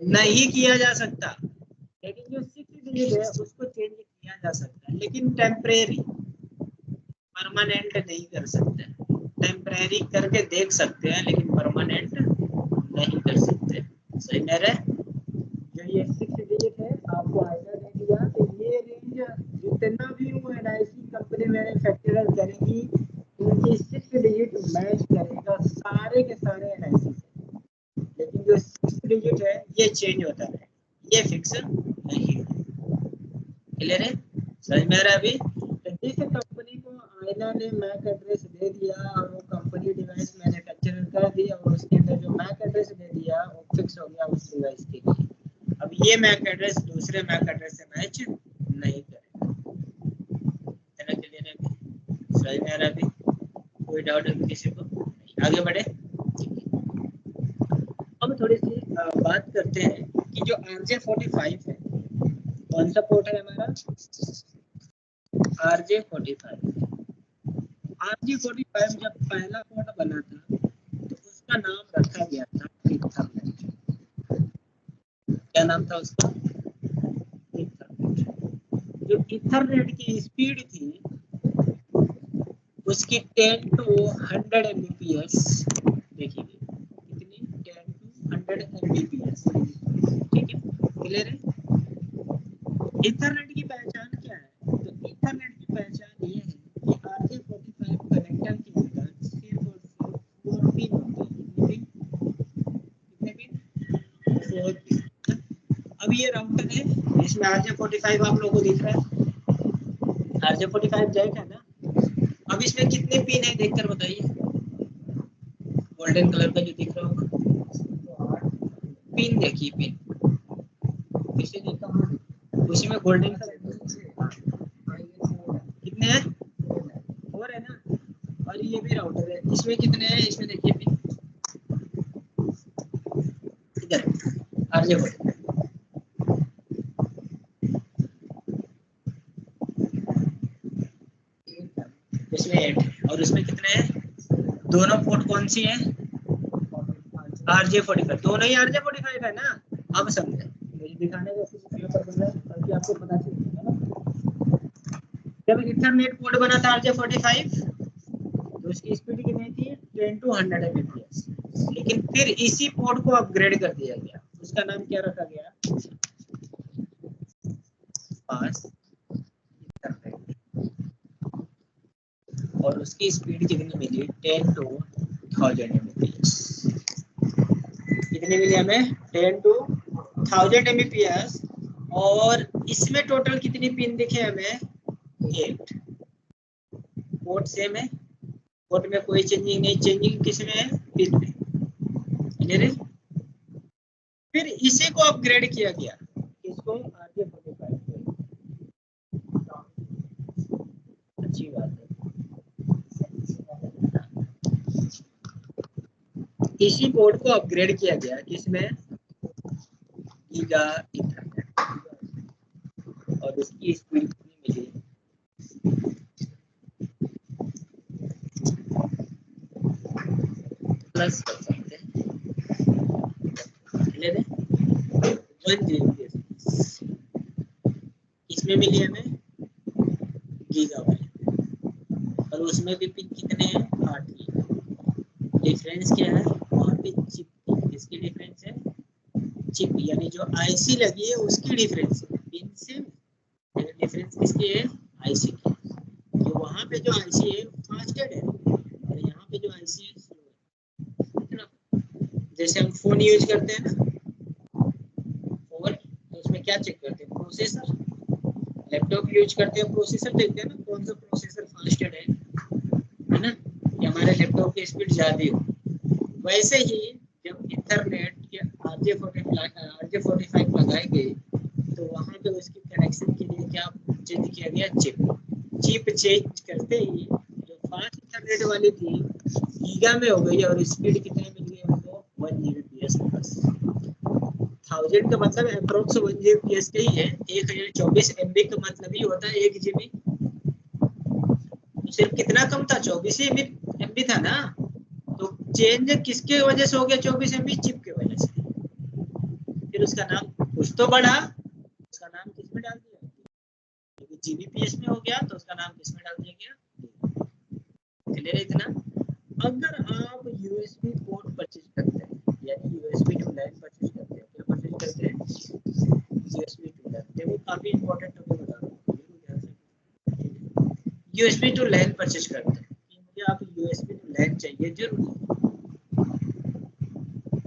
नहीं किया जा सकता। लेकिन जो 6 डिजिट है उसको चेंज किया जा सकता है, लेकिन टेम्परेरी, परमानेंट नहीं कर सकते। टेम्परेरी करके देख सकते हैं लेकिन परमानेंट नहीं कर सकते। सही में रहे? जो ये 6 डिजिट है आपको आईना दे दिया, तो ये रेंज जितना भी वो एनआईसी कंपनी मैन्युफैक्चरर करेगी उनकी 6 डिजिट मैच करेगा सारे के सारे एनआईसी से। लेकिन जो 6 डिजिट है ये चेंज होता है, ये फिक्स नहीं है। क्लियर है? समझ में आ रहा है अभी? तो जिस कंपनी को फाइनली मैक एड्रेस दे दिया और वो कंपनी डिवाइस मैन्युफैक्चरर कर दी और उसके अंदर जो मैक एड्रेस दे दिया वो फिक्स हो गया उस डिवाइस के लिए। अब ये मैक एड्रेस दूसरे मैक एड्रेस से मैच नहीं करेगा। है ना क्लियर है? समझ में आ रहा है अभी? कोई डाउट है किसी को? आगे बढ़े। अब थोड़ी सी बात करते हैं कि जो RJ45 है, कौन सा पोर्ट है हमारा? RJ45। RJ45 जब पहला पोर्ट बना था तो उसका नाम रखा गया था ईथरनेट। क्या नाम था उसका? ईथरनेट। जो ईथरनेट की स्पीड थी उसकी 10 to 100 Mbps देखिए कितनी, 10 to 100 Mbps। ठीक है, क्लियर है? ईथरनेट की पहचान क्या है? तो ईथरनेट की पहचान ये है कि RJ45 कनेक्टर के अंदर सिर्फ और सिर्फ 4 पिन होते हैं। कितने पिन? 4 पिन। अब ये राउटर है, इसमें RJ45 आप लोगों को दिख रहा है, RJ45 जैक है ना। अब इसमें कितने पिन है देखकर बताइए। गोल्डन कलर का जो दिख रहा होगा पिन देखिए, पिन इसे देखा उसी में गोल्डन कलर कितने हैं? 4 है ना। और ये भी राउटर है, इसमें कितने हैं? इसमें देखिए पिन इधर RJ45 इसमें 8 और उसमें कितने हैं? दोनों पोर्ट कौन सी है? RJ45 दोनों ही RJ45 है ना। अब समझे, मुझे दिखाने का ताकि आपको पता चले ना। जब ईथरनेट पोर्ट बना था RJ45 तो उसकी स्पीड कितनी थी? 10 to 100 Mbps। लेकिन फिर इसी पोर्ट को अपग्रेड कर दिया गया, उसका नाम क्या रखा गया? Fast Ethernet. और उसकी स्पीड कितनी मिली? 10 to 1000 Mbps। कितनी मिली हमें? 10 to 1000 Mbps। और इसमें टोटल कितनी पिन दिखे हमें? 8। पोर्ट सेम है, पोर्ट में कोई चेंजिंग नहीं। चेंजिंग किसमें है? पिन में। क्लियर है? फिर इसी को अपग्रेड किया गया, इसको RJ45 को। अच्छी बात है। इसी पोर्ट को अपग्रेड किया गया किसमें? Giga Ethernet. और उसकी स्पीड कितनी मिली? प्लस कर सकते हैं, 1 Gbps। इसमें मिली हमें गीगा वाली, और उसमें भी पिन कितने हैं? 8 ही। डिफरेंस क्या है? वहाँ पे चिप की, किसकी डिफरेंस है? चिप यानी जो आईसी लगी है उसकी डिफरेंस है। पिन से डिफरेंस किसकी है? आईसी की। तो वहाँ पे जो आईसी है फास्टेड है और यहाँ पे जो आईसी है स्लो है। जैसे हम फोन यूज करते हैं ना, फोन तो उसमें क्या चेक करते हैं? प्रोसेसर। लैपटॉप यूज करते हैं, प्रोसेसर देखते हैं ना, कौन सा प्रोसेसर फास्टेड है ना, कि हमारे लैपटॉप की स्पीड ज्यादा हो। वैसे ही जब ईथरनेट के RJ45 लगाए गए तो वहाँ पे उसकी कनेक्शन के लिए क्या चेंज किया गया? चिप चेंज करते ही जो फास्ट ईथरनेट वाली थी गीगा में हो गई और स्पीड कितने मिल गई हमको? 1 Gbps प्लस। 1000 का मतलब अप्रोक्स 1 Gbps का ही है। 1024 MB का मतलब ही होता है 1 GB। तो सिर्फ कितना कम था? 24 MB था ना। तो चेंज किसके वजह से हो गया? 24 MB चिप के वजह से। फिर उसका नाम कुछ तो बढ़ा, उसका नाम किसमें डाल दिया? क्योंकि GBps में हो गया तो उसका नाम किसमें डाल दिया गया? क्लियर है इतना? अगर आप USB पोर्ट परचेज करते हैं यानी USB टू LAN परचेज करते हैं, क्या परचेज करते हैं? USB to LAN। देखो काफी इंपॉर्टेंट टॉपिक बता रहा हूँ, ध्यान से। USB टू LAN परचेज करते हैं, मुझे आप USB टू LAN चाहिए जरूर।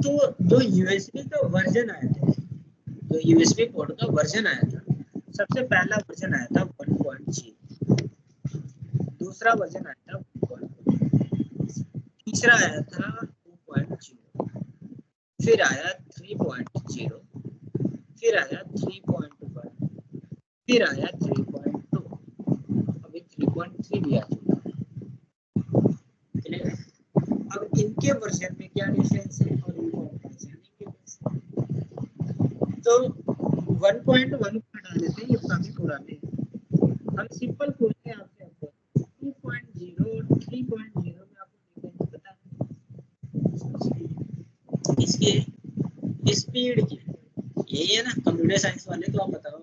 तो जो USB का वर्जन आया था, जो USB पोर्ट का वर्जन आया था, सबसे पहला वर्जन आया था 1.0। दूसरा वर्जन आया था 1.1, तीसरा आया था 2.0, फिर आया 3.0, फिर आया 3.1, फिर आया 3.2, अभी 3.3 भी आ चुका है। अब इनके वर्जन में क्या डिफरेंस है और इनको तो 1.1 हटा देते हैं, ये काफी पुराने हैं। हम सिंपल पूछते हैं आपसे, आपको 2.0 और 3.0 में आपको डिफरेंस पता है इसके स्पीड की? यही है ना, कंप्यूटर साइंस वाले तो आप बताओ,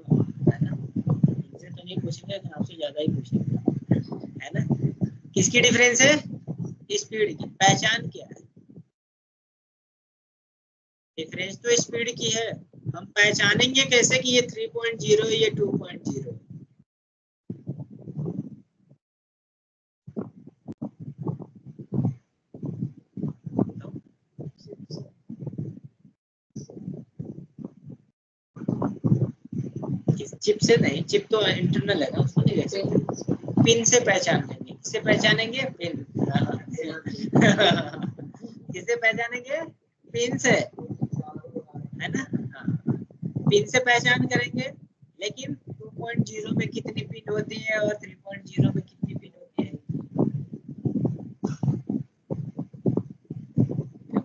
है ना, इनसे तो नहीं पूछेंगे, आपसे ज्यादा ही पूछेंगे, है ना। किसकी डिफरेंस है? स्पीड की। पहचान क्या है? डिफरेंस तो स्पीड की है। हम पहचानेंगे कैसे कि ये 3.0 ये 2.0? चिप से नहीं, चिप तो इंटरनल है ना, उसको नहीं देख सकते। पिन से पहचान लेंगे। किससे पहचानेंगे? पिन। किससे पहचानेंगे? पिन से, है ना। हाँ, पिन से पहचान करेंगे। लेकिन 2.0 में कितनी पिन होती है और 3.0 में कितनी पिन होती है?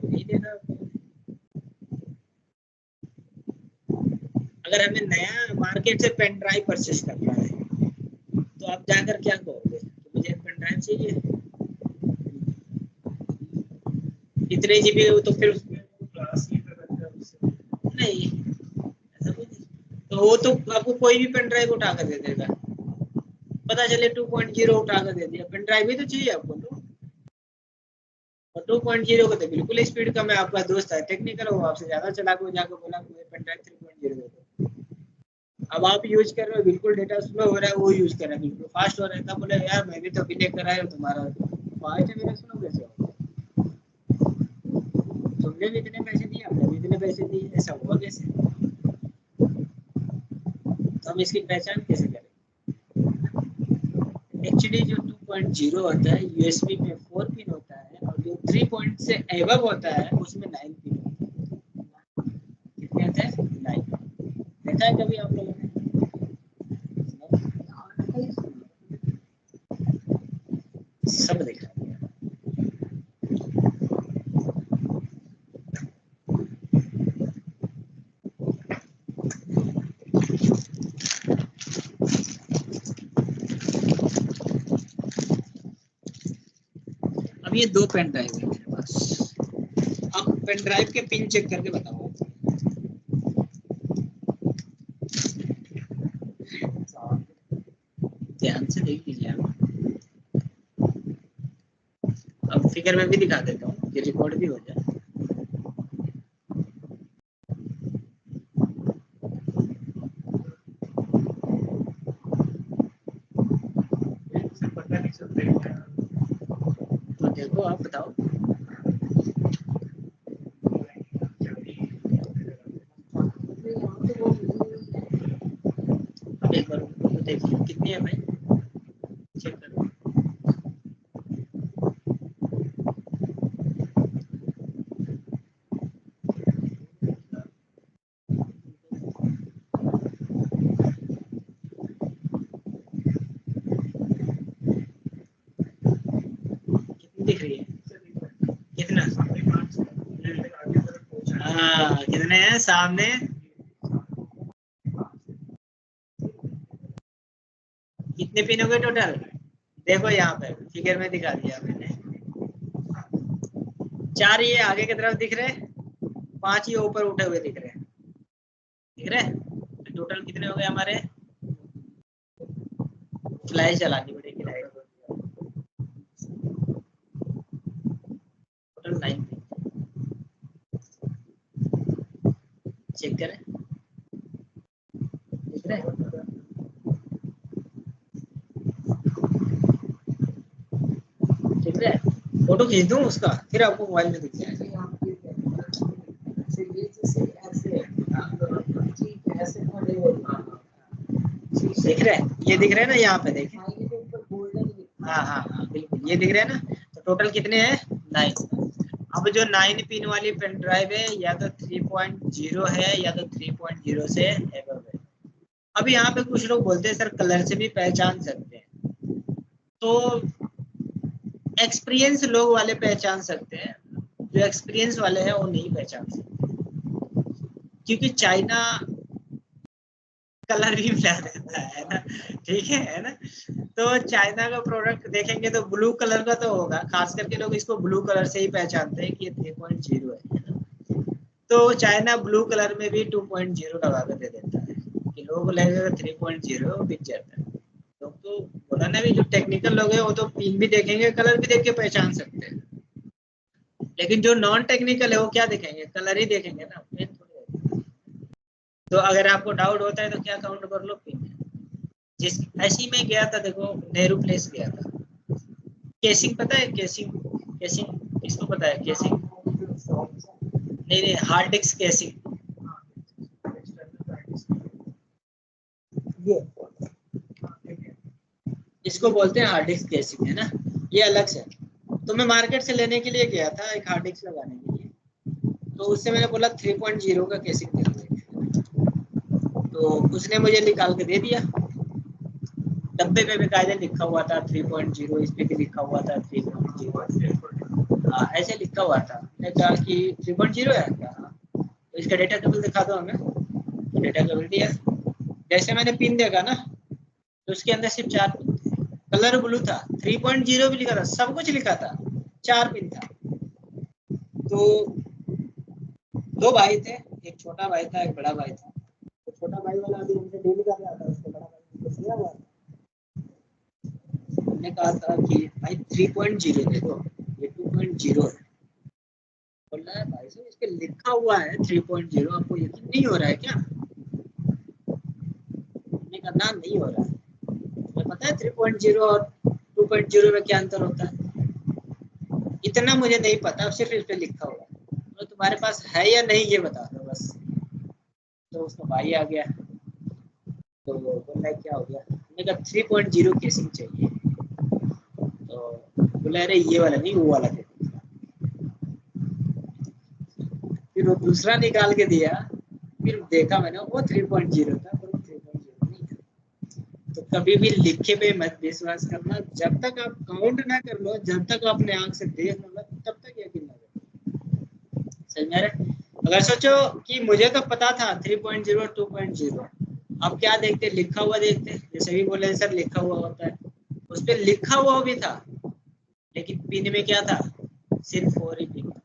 नहीं देना। अगर हमें नया मार्केट से पेन ड्राइव परचेस करना है तो आप जाकर क्या कहोगे? तो मुझे पेन ड्राइव चाहिए, इतने जीबी, तो फिर नहीं, ऐसा कुछ नहीं। तो वो तो आपको कोई भी पेन ड्राइव उठा कर दे देगा। पता चले 2.0 उठा कर दे दिया, पेन ड्राइव ही तो चाहिए आपको तो। और 2.0 को तो बिल्कुल स्पीड कम है। आपका दोस्त है टेक्निकल, वो आपसे ज्यादा चला के जाकर बोला मुझे पेन ड्राइव 3.0 दे दो। अब आप यूज कर रहे हो, बिल्कुल डेटा स्लो हो रहा है, वो यूज कर रहा है बिल्कुल फास्ट हो रहा है। बोले यार मैं भी तो बिले कराया तुम्हारा फास्ट है, मेरा स्लो कैसे होगा? तुमने भी इतने पैसे दिए, हमने भी इतने पैसे दिए, ऐसा हुआ कैसे? तो हम इसकी पहचान कैसे करें? एक्चुअली जो 2.0 होता है यूएसबी में 4 पिन होता है, और जो 3 पॉइंट से एबव होता है उसमें 9 पिन होता है। कितने होते हैं? 9। देखा है कभी आप लोगों ने? सब देखा है। अब ये 2 पेन ड्राइव है मेरे पास। अब पेन ड्राइव के पिन चेक करके बताओ। ध्यान से देख लीजिए आप। अब फिगर में भी दिखा देता हूँ, ये रिकॉर्ड भी हो जाए। तो देखो, आप बताओ। अब एक बार तो देखिए कितनी है भाई, चेक करो। कितनी दिख रही है? कितना? हाँ, कितने हैं सामने? कितने पिन हो गए टोटल? देखो यहाँ पे फिगर में दिखा दिया मैंने। 4 ये आगे की तरफ दिख रहे हैं, 5 ये ऊपर उठे हुए दिख रहे हैं। दिख रहे हैं? तो टोटल कितने हो गए हमारे? फ्लैश चलानी पड़ेगी लाइट। Total 9 pin. चेक करें, दिख रहे हैं? दिख रहे हैं? फोटो खींच दूं उसका, फिर आपको मोबाइल में दिख जाएगा। दिख रहे हैं? ये दिख रहे हैं ना, यहाँ पे देखिए। हाँ हाँ हाँ बिल्कुल, ये दिख रहे हैं ना। तो टोटल कितने हैं? 9। अब जो 9 पिन वाली पेन ड्राइव है या तो 3.0 है या तो 3.0 से एबव है। अब यहाँ पे कुछ लोग बोलते हैं सर कलर से भी पहचान सकते हैं, तो एक्सपीरियंस लोग वाले पहचान सकते हैं, जो एक्सपीरियंस वाले हैं वो नहीं पहचान सकते, क्योंकि चाइना कलर भी मिला देता है ना, ठीक है ना। तो चाइना का प्रोडक्ट देखेंगे तो ब्लू कलर का तो होगा, खास करके लोग इसको ब्लू कलर से ही पहचानते हैं कि ये 3.0 है ना। तो चाइना ब्लू कलर में भी 2.0 लगा कर दे देता है कि लोग लगेगा 3.0 बिक जाता है। लोग तो बोला ना, भी जो टेक्निकल लोग हैं वो तो पिन भी देखेंगे, कलर भी देख के पहचान सकते हैं, लेकिन जो नॉन टेक्निकल है वो क्या देखेंगे? कलर ही देखेंगे ना, पिन थोड़ी देखेंगे। तो अगर आपको डाउट होता है तो क्या काउंट कर लो, पिन है। जिस ऐसी में गया था, देखो नेहरू प्लेस गया था, केसिंग पता है? केसिंग, केसिंग किसको पता है? केसिंग नहीं नहीं, हार्ड डिस्क केसिंग, ये इसको बोलते हैं हार्ड डिस्क केसिंग, है ना, ये अलग से। तो मैं मार्केट से लेने के लिए गया था एक हार्ड डिस्क लगाने के लिए, तो उससे मैंने बोला 3.0 का केसिंग दे दो, तो उसने मुझे निकाल के दे दिया। डब्बे पे बेकायदे लिखा हुआ था 3.0, इस पे भी लिखा हुआ था 3.0, हाँ ऐसे लिखा हुआ था। मैंने कहा कि 3.0 है क्या? तो इसका डेटा केबल दिखा दो हमें, तो डेटा केबल दिया। जैसे मैंने पिन देखा ना, तो उसके अंदर सिर्फ 4 पिन थे, कलर ब्लू था, 3.0 भी लिखा था, सब कुछ लिखा था, 4 पिन था। तो 2 भाई थे, एक छोटा भाई था, एक बड़ा भाई था। तो छोटा भाई वाला अभी हमसे डील कर रहा था, उसको बड़ा भाई ने दिया हुआ था। हमने कहा था कि भाई 3.0 दे दो, ये 2.0 है। बोल रहा है भाई साहब इस पे लिखा हुआ है 3.0, आपको यकीन नहीं हो रहा है क्या? हमने कहा ना नहीं हो रहा है। तुम्हें पता है 3.0 और 2.0 में क्या अंतर होता है? इतना मुझे नहीं पता, सिर्फ इस पे लिखा हुआ है, तो तुम्हारे पास है या नहीं ये बता दो बस। तो उसका भाई आ गया, तो बोल रहा क्या हो गया? हमने कहा 3.0 केसिंग चाहिए। तो बोला अरे ये वाला नहीं, वो वाला दे। फिर वो दूसरा निकाल के दिया, फिर देखा मैंने वो 3.0 था, पर वो 3.0 नहीं था। तो कभी भी लिखे पे मत विश्वास करना, जब तक आप काउंट ना कर लो, जब तक आप अपने आंख से देख लो मत, तब तक यकीन ना करो। सही में? अगर सोचो कि मुझे तो पता था 3.0 2.0, अब क्या देखते? लिखा हुआ देखते, जैसे भी बोले सर लिखा हुआ होता है, उस पर लिखा हुआ भी था, लेकिन पिन में क्या था? सिर्फ 4 ही पिन था,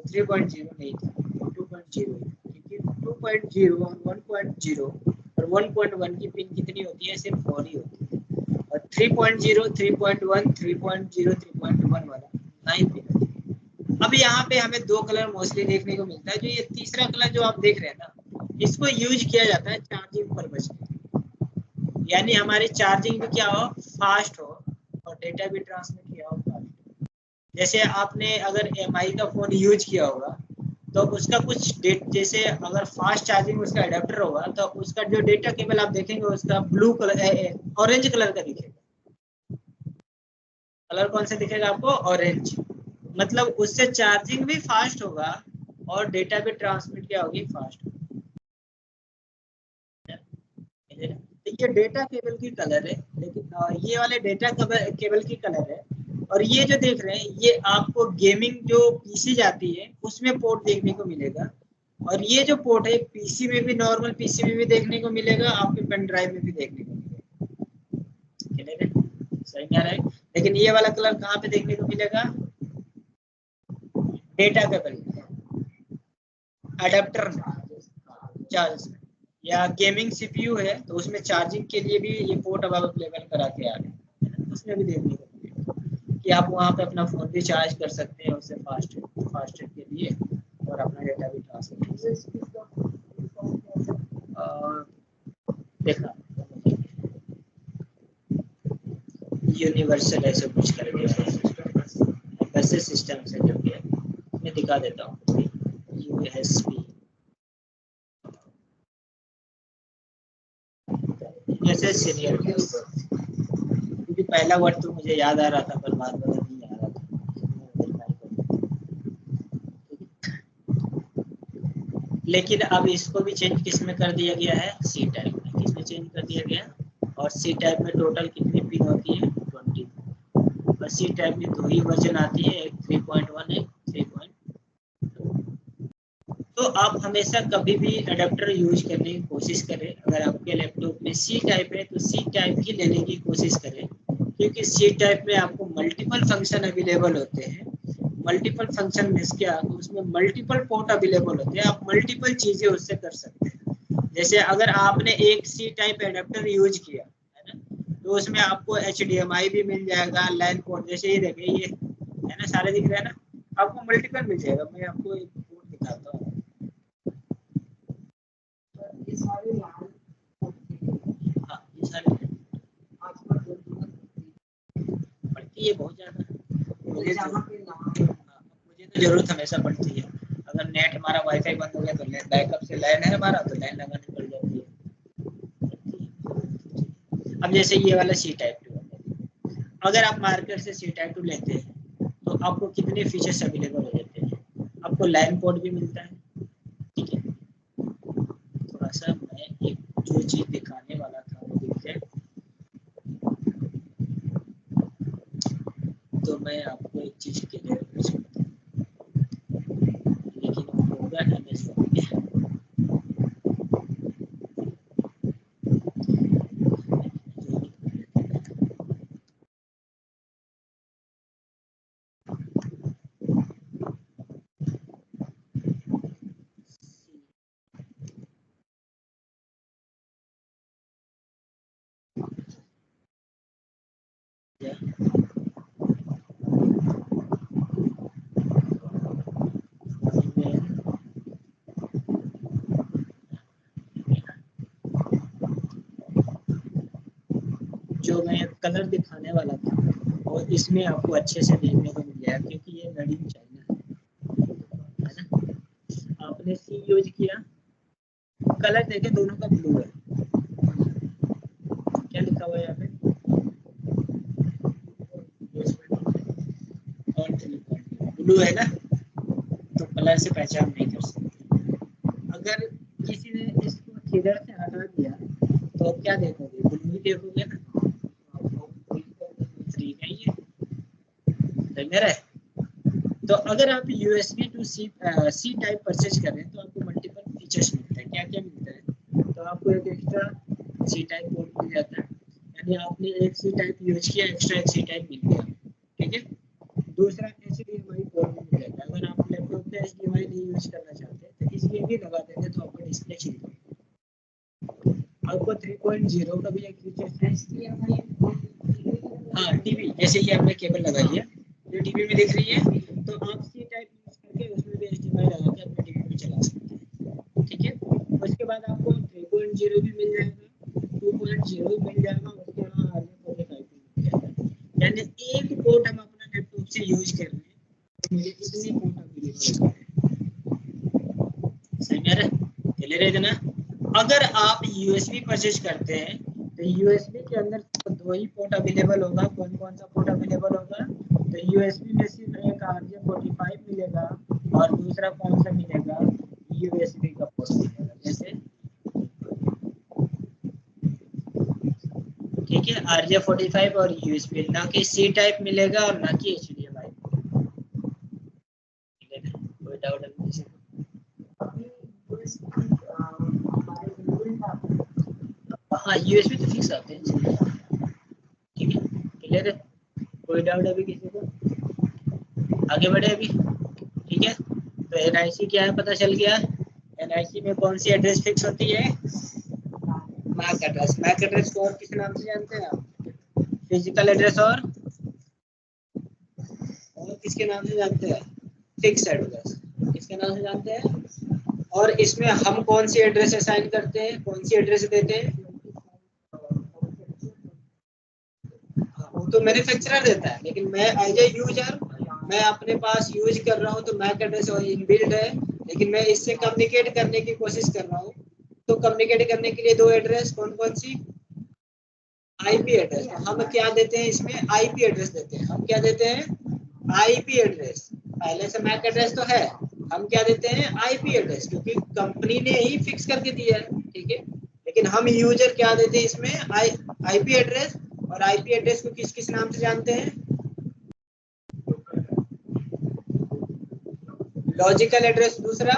3.0 नहीं था, 2.0, क्योंकि 2.0 और 1.0 और 1.1 की पिन कितनी होती है? सिर्फ 4 ही होती है। और 3.0 3.1 3.0 3.1 वाला 9 पिन होती है। अब यहाँ पे हमें 2 कलर मोस्टली देखने को मिलता है। जो ये तीसरा कलर जो आप देख रहे हैं ना, इसको यूज किया जाता है चार्जिंग पर्पज में, यानी हमारी चार्जिंग भी क्या हो? फास्ट हो, और डेटा भी ट्रांसमिट किया हो फास्ट। जैसे आपने अगर MI का फोन यूज किया होगा, तो उसका कुछ डेट, जैसे अगर फास्ट चार्जिंग उसका अडेप्टर होगा, तो उसका जो डेटा केबल आप देखेंगे उसका ब्लू कलर, ऑरेंज कलर का दिखेगा। कलर कौन सा दिखेगा आपको? ऑरेंज। मतलब उससे चार्जिंग भी फास्ट होगा और डेटा भी ट्रांसमिट क्या होगी? फास्ट। तो ये डेटा केबल की कलर है, लेकिन ये वाले डेटा केबल की कलर है। और ये जो देख रहे हैं, ये आपको गेमिंग जो पीसी जाती है उसमें पोर्ट देखने को मिलेगा। और ये जो पोर्ट है पीसी में भी, नॉर्मल पीसी में भी देखने को मिलेगा, आपके पेन ड्राइव में भी देखने को मिलेगा। सही में आ रहा है? लेकिन ये वाला कलर कहाँ पे देखने को मिलेगा? डेटा केबल, अडेप्टर में, चार्ज में, या गेमिंग सीपीयू है तो उसमें चार्जिंग के लिए भी ये पोर्ट अब अवेलेबल करा के आ रहे हैं, उसमें भी देखने को मिलेगा कि आप वहाँ पे अपना फोन भी चार्ज कर सकते हैं उससे फास्ट के लिए, और अपना डेटा भी ट्रांसफर। देखा यूनिवर्सल ऐसे कुछ करके वैसे सिस्टम से करके मैं दिखा देता हूँ। USB जैसे सीरियल, क्योंकि पहला वर्ड तो मुझे याद आ रहा था पर बाद में नहीं आ रहा था। लेकिन अब इसको भी चेंज किस में कर दिया गया है, सी टाइप में। किसमें चेंज कर दिया गया, और सी टाइप में टोटल कितनी पिन होती है, 20। और सी टाइप में दो ही वर्जन आती है, एक 3.1 एक 3.2। तो आप हमेशा कभी भी अडेप्टर यूज करने की कोशिश करें। अगर आपके लैपटॉप में सी टाइप है तो सी टाइप ही लेने की कोशिश करें, क्योंकि सी टाइप में आपको मल्टीपल फंक्शन अवेलेबल होते हैं। मल्टीपल फंक्शन मीन्स क्या, उसमें मल्टीपल पोर्ट अवेलेबल होते हैं, आप मल्टीपल चीजें उससे कर सकते हैं। जैसे अगर आपने एक सी टाइप एडेप्टर यूज किया है ना, तो उसमें आपको HDMI भी मिल जाएगा, लैन पोर्ट, जैसे ये देखिए ये है ना, सारे दिख रहे हैं ना, आपको मल्टीपल मिल जाएगा। मैं आपको एक पोर्ट दिखाता हूँ।
ये सारे लाल
हाँ, ये सारे पड़ती है बहुत ज्यादा। मुझे तो जरूरत हमेशा पड़ती है। अगर नेट हमारा वाईफाई बंद हो गया तो बैकअप से लाइन है हमारा, तो लाइन लगानी पड़ जाती है। अब जैसे ये वाला सी टाइप 2, अगर आप मार्केट से सी टाइप 2 लेते हैं तो आपको कितने फीचर्स अवेलेबल हो जाते हैं। आपको लाइन पोर्ट भी मिलता है, ठीक है। थोड़ा सा मैं एक जो चीज दिखाने वाला था वो दिख जाए, तो मैं आपको एक चीज क्लियर कर सकता हूँ, लेकिन वो होगा MS Word में। जो मैं कलर दिखाने वाला था और इसमें आपको अच्छे से देखने को मिल जाएगा, क्योंकि ये मेड इन चाइना है ना। आपने सी यूज किया, कलर देखे दोनों का ब्लू है। क्या लिखा हुआ है यहाँ पे, और ब्लू है ना, तो कलर से पहचान नहीं कर सकते। अगर किसी ने इसको इधर से हटा दिया तो आप क्या देखोगे, ब्लू ही देखोगे ना। ठीक है, ये समझ रहे। तो अगर आप USB to C type purchase कर रहे हैं तो आपको मल्टीपल फीचर्स मिलते हैं। क्या क्या मिलता है, तो आपको एक एक्स्ट्रा सी टाइप पोर्ट मिल जाता है, यानी आपने एक सी टाइप यूज किया, एक्स्ट्रा एक सी टाइप मिल गया, ठीक है। दूसरा HDMI पोर्ट मिल जाता है। अगर आप लैपटॉप पे HDMI नहीं यूज करना चाहते तो इसलिए भी लगा देंगे तो आपका डिस्प्ले खिल जाएगा। आपको 3.0 का भी एक फीचर है। हाँ, टीवी, जैसे ये आपने केबल लगा लिया, ये टीवी में दिख रही है, तो आप सी टाइप यूज करके उसमें भी HDMI लगा के अपने टीवी में चला सकते हैं, ठीक है। उसके बाद आपको 3.0 भी मिल जाएगा, 2.0 भी मिल जाएगा, उसके अलावा RJ45 भी मिल जाएगा। यानी एक पोर्ट हम अपना लैपटॉप से यूज कर रहे हैं तो मुझे इतनी पोर्ट अवेलेबल है। सही है, क्लियर है ना। अगर आप USB परचेज करते हैं तो USB के अंदर दो ही पोर्ट अवेलेबल होगा। कौन कौन सा पोर्ट अवेलेबल होगा, तो USB में सिर्फ एक RJ45 मिलेगा और दूसरा कौन सा मिलेगा, USB का पोर्ट मिलेगा। जैसे ठीक है, RJ45 और USB, ना कि सी टाइप मिलेगा और ना कि HDMI। कोई डाउट है किसी को? हाँ, USB तो फिक्स आते हैं, ठीक है, क्लियर है। कोई डाउट अभी किसी को, आगे बढ़े अभी, ठीक है। तो NIC क्या है पता चल गया। NIC में कौन सी एड्रेस फिक्स होती है, मैक एड्रेस। मैक एड्रेस को और किस नाम से जानते हैं आप, फिजिकल एड्रेस, और किसके नाम से जानते हैं, फिक्स एड्रेस, किसके नाम से जानते हैं। और इसमें हम कौन सी एड्रेस असाइन करते हैं, कौन सी एड्रेस देते हैं, वो तो मैन्युफैक्चरर देता है, लेकिन मैं एज ए यूजर, मैं अपने पास यूज कर रहा हूँ तो मैक एड्रेस इनबिल्ट है, लेकिन मैं इससे कम्युनिकेट करने की कोशिश कर रहा हूँ। तो कम्युनिकेट करने के लिए दो एड्रेस, कौन कौन सी, आईपी एड्रेस, तो हम क्या देते हैं इसमें, आईपी एड्रेस देते हैं। हम क्या देते हैं, आईपी एड्रेस। पहले से मैक एड्रेस तो है, हम क्या देते हैं, आईपी एड्रेस, क्योंकि कंपनी ने ही फिक्स करके दिया है, ठीक है। लेकिन हम यूजर क्या देते हैं इसमें, आईपी एड्रेस। और आईपी एड्रेस को किस किस नाम से जानते हैं, लॉजिकल एड्रेस, दूसरा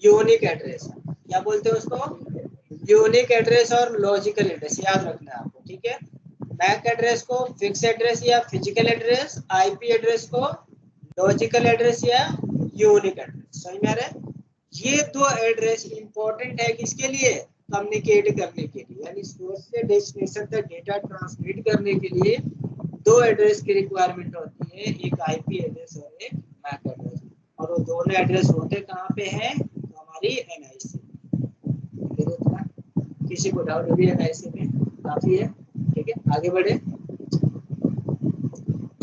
यूनिक एड्रेस। क्या बोलते हैं उसको, यूनिक एड्रेस और लॉजिकल एड्रेस, याद रखना है आपको, ठीक है। मैक एड्रेस को फिक्स एड्रेस या फिजिकल एड्रेस, आईपी एड्रेस को लॉजिकल एड्रेस या यूनिक एड्रेस। समझ में आ रहा है। ये दो एड्रेस इंपॉर्टेंट है किसके लिए, कम्युनिकेट करने के लिए, यानी सोर्स से डेस्टिनेशन तक डेटा ट्रांसमिट करने के लिए दो एड्रेस की रिक्वायरमेंट होती है, एक आईपी एड्रेस और एक मैक एड्रेस। और वो दोनों एड्रेस होते कहाँ पे हैं, तो हमारी एनआईसी। किसी को डाउट अभी एनआईसी में, काफी है, ठीक है। आगे बढ़े।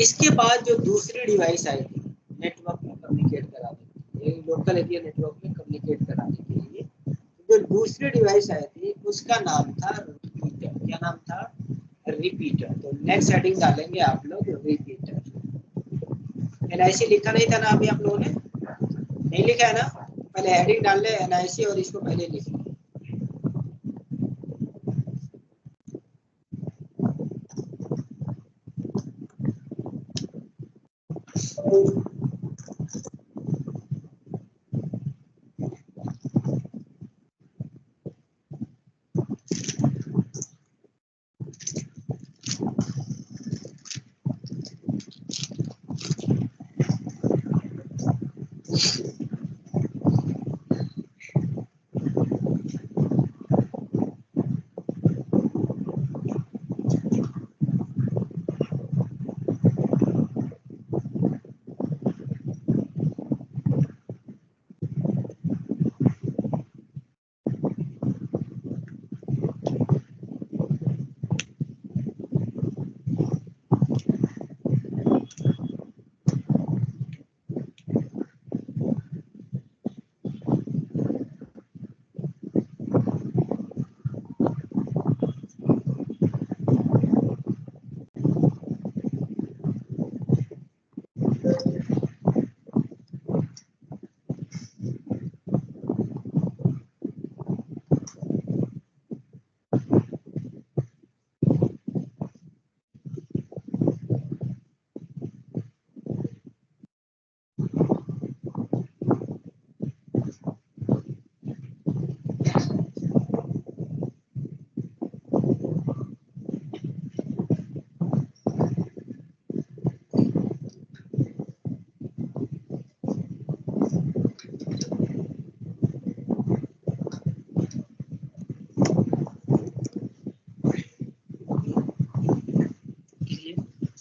इसके बाद जो दूसरी डिवाइस आई थी नेटवर्क में कम्युनिकेट कराने के लिए, लोकल एरिया नेटवर्क में कम्युनिकेट कराने के लिए, जो दूसरी डिवाइस आई थी उसका नाम था रिपीटर। क्या नाम था, रिपीटर। तो नेक्स्ट हेडिंग डालेंगे आप लोग रिपीटर। एनआईसी लिखा नहीं था ना अभी आप लोगों ने, नहीं लिखा है ना, पहले हेडिंग डाल ले एनआईसी और इसको पहले लिख लो।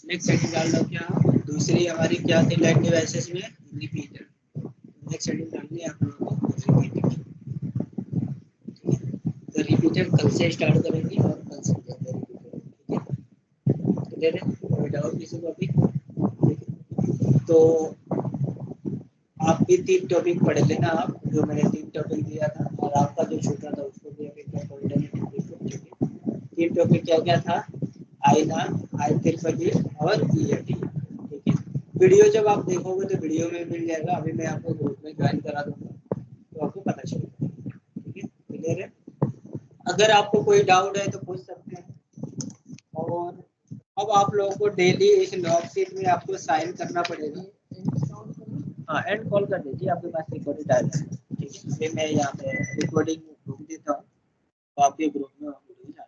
नेक्स्ट हेडिंग डाल लो। क्या दूसरी हमारी क्या थी लैन डिवाइसेस में, रिपीटर। नेक्स्ट हेडिंग डालनी है आप लोगों को रिपीटर। तो रिपीटर कल से स्टार्ट करेंगे और कल से रिपीटर, ठीक है। क्लियर है, कोई डाउट किसी को अभी, तो आप भी 3 टॉपिक पढ़ लेना आप, जो मैंने 3 टॉपिक दिया था, और आपका जो छूटा था उसको भी अभी मैं पढ़ लेना टॉपिक को, ठीक है। 3 टॉपिक क्या क्या था, आईना, आई और ईएटी, ठीक है। वीडियो जब आप देखोगे तो वीडियो में मिल जाएगा, अभी मैं आपको ग्रुप में ज्वाइन करा दूंगा तो आपको पता चलेगा, ठीक है। क्लियर है। अगर आपको कोई डाउट है तो पूछ सकते हैं। और अब आप लोगों को डेली इस लॉग शीट में आपको साइन करना पड़ेगा। हाँ, एंड कॉल कर दीजिए, आपके पास रिकॉर्डिंग डाल है, ठीक है। मैं यहाँ पे रिकॉर्डिंग रोक देता हूँ, तो आपके ग्रुप में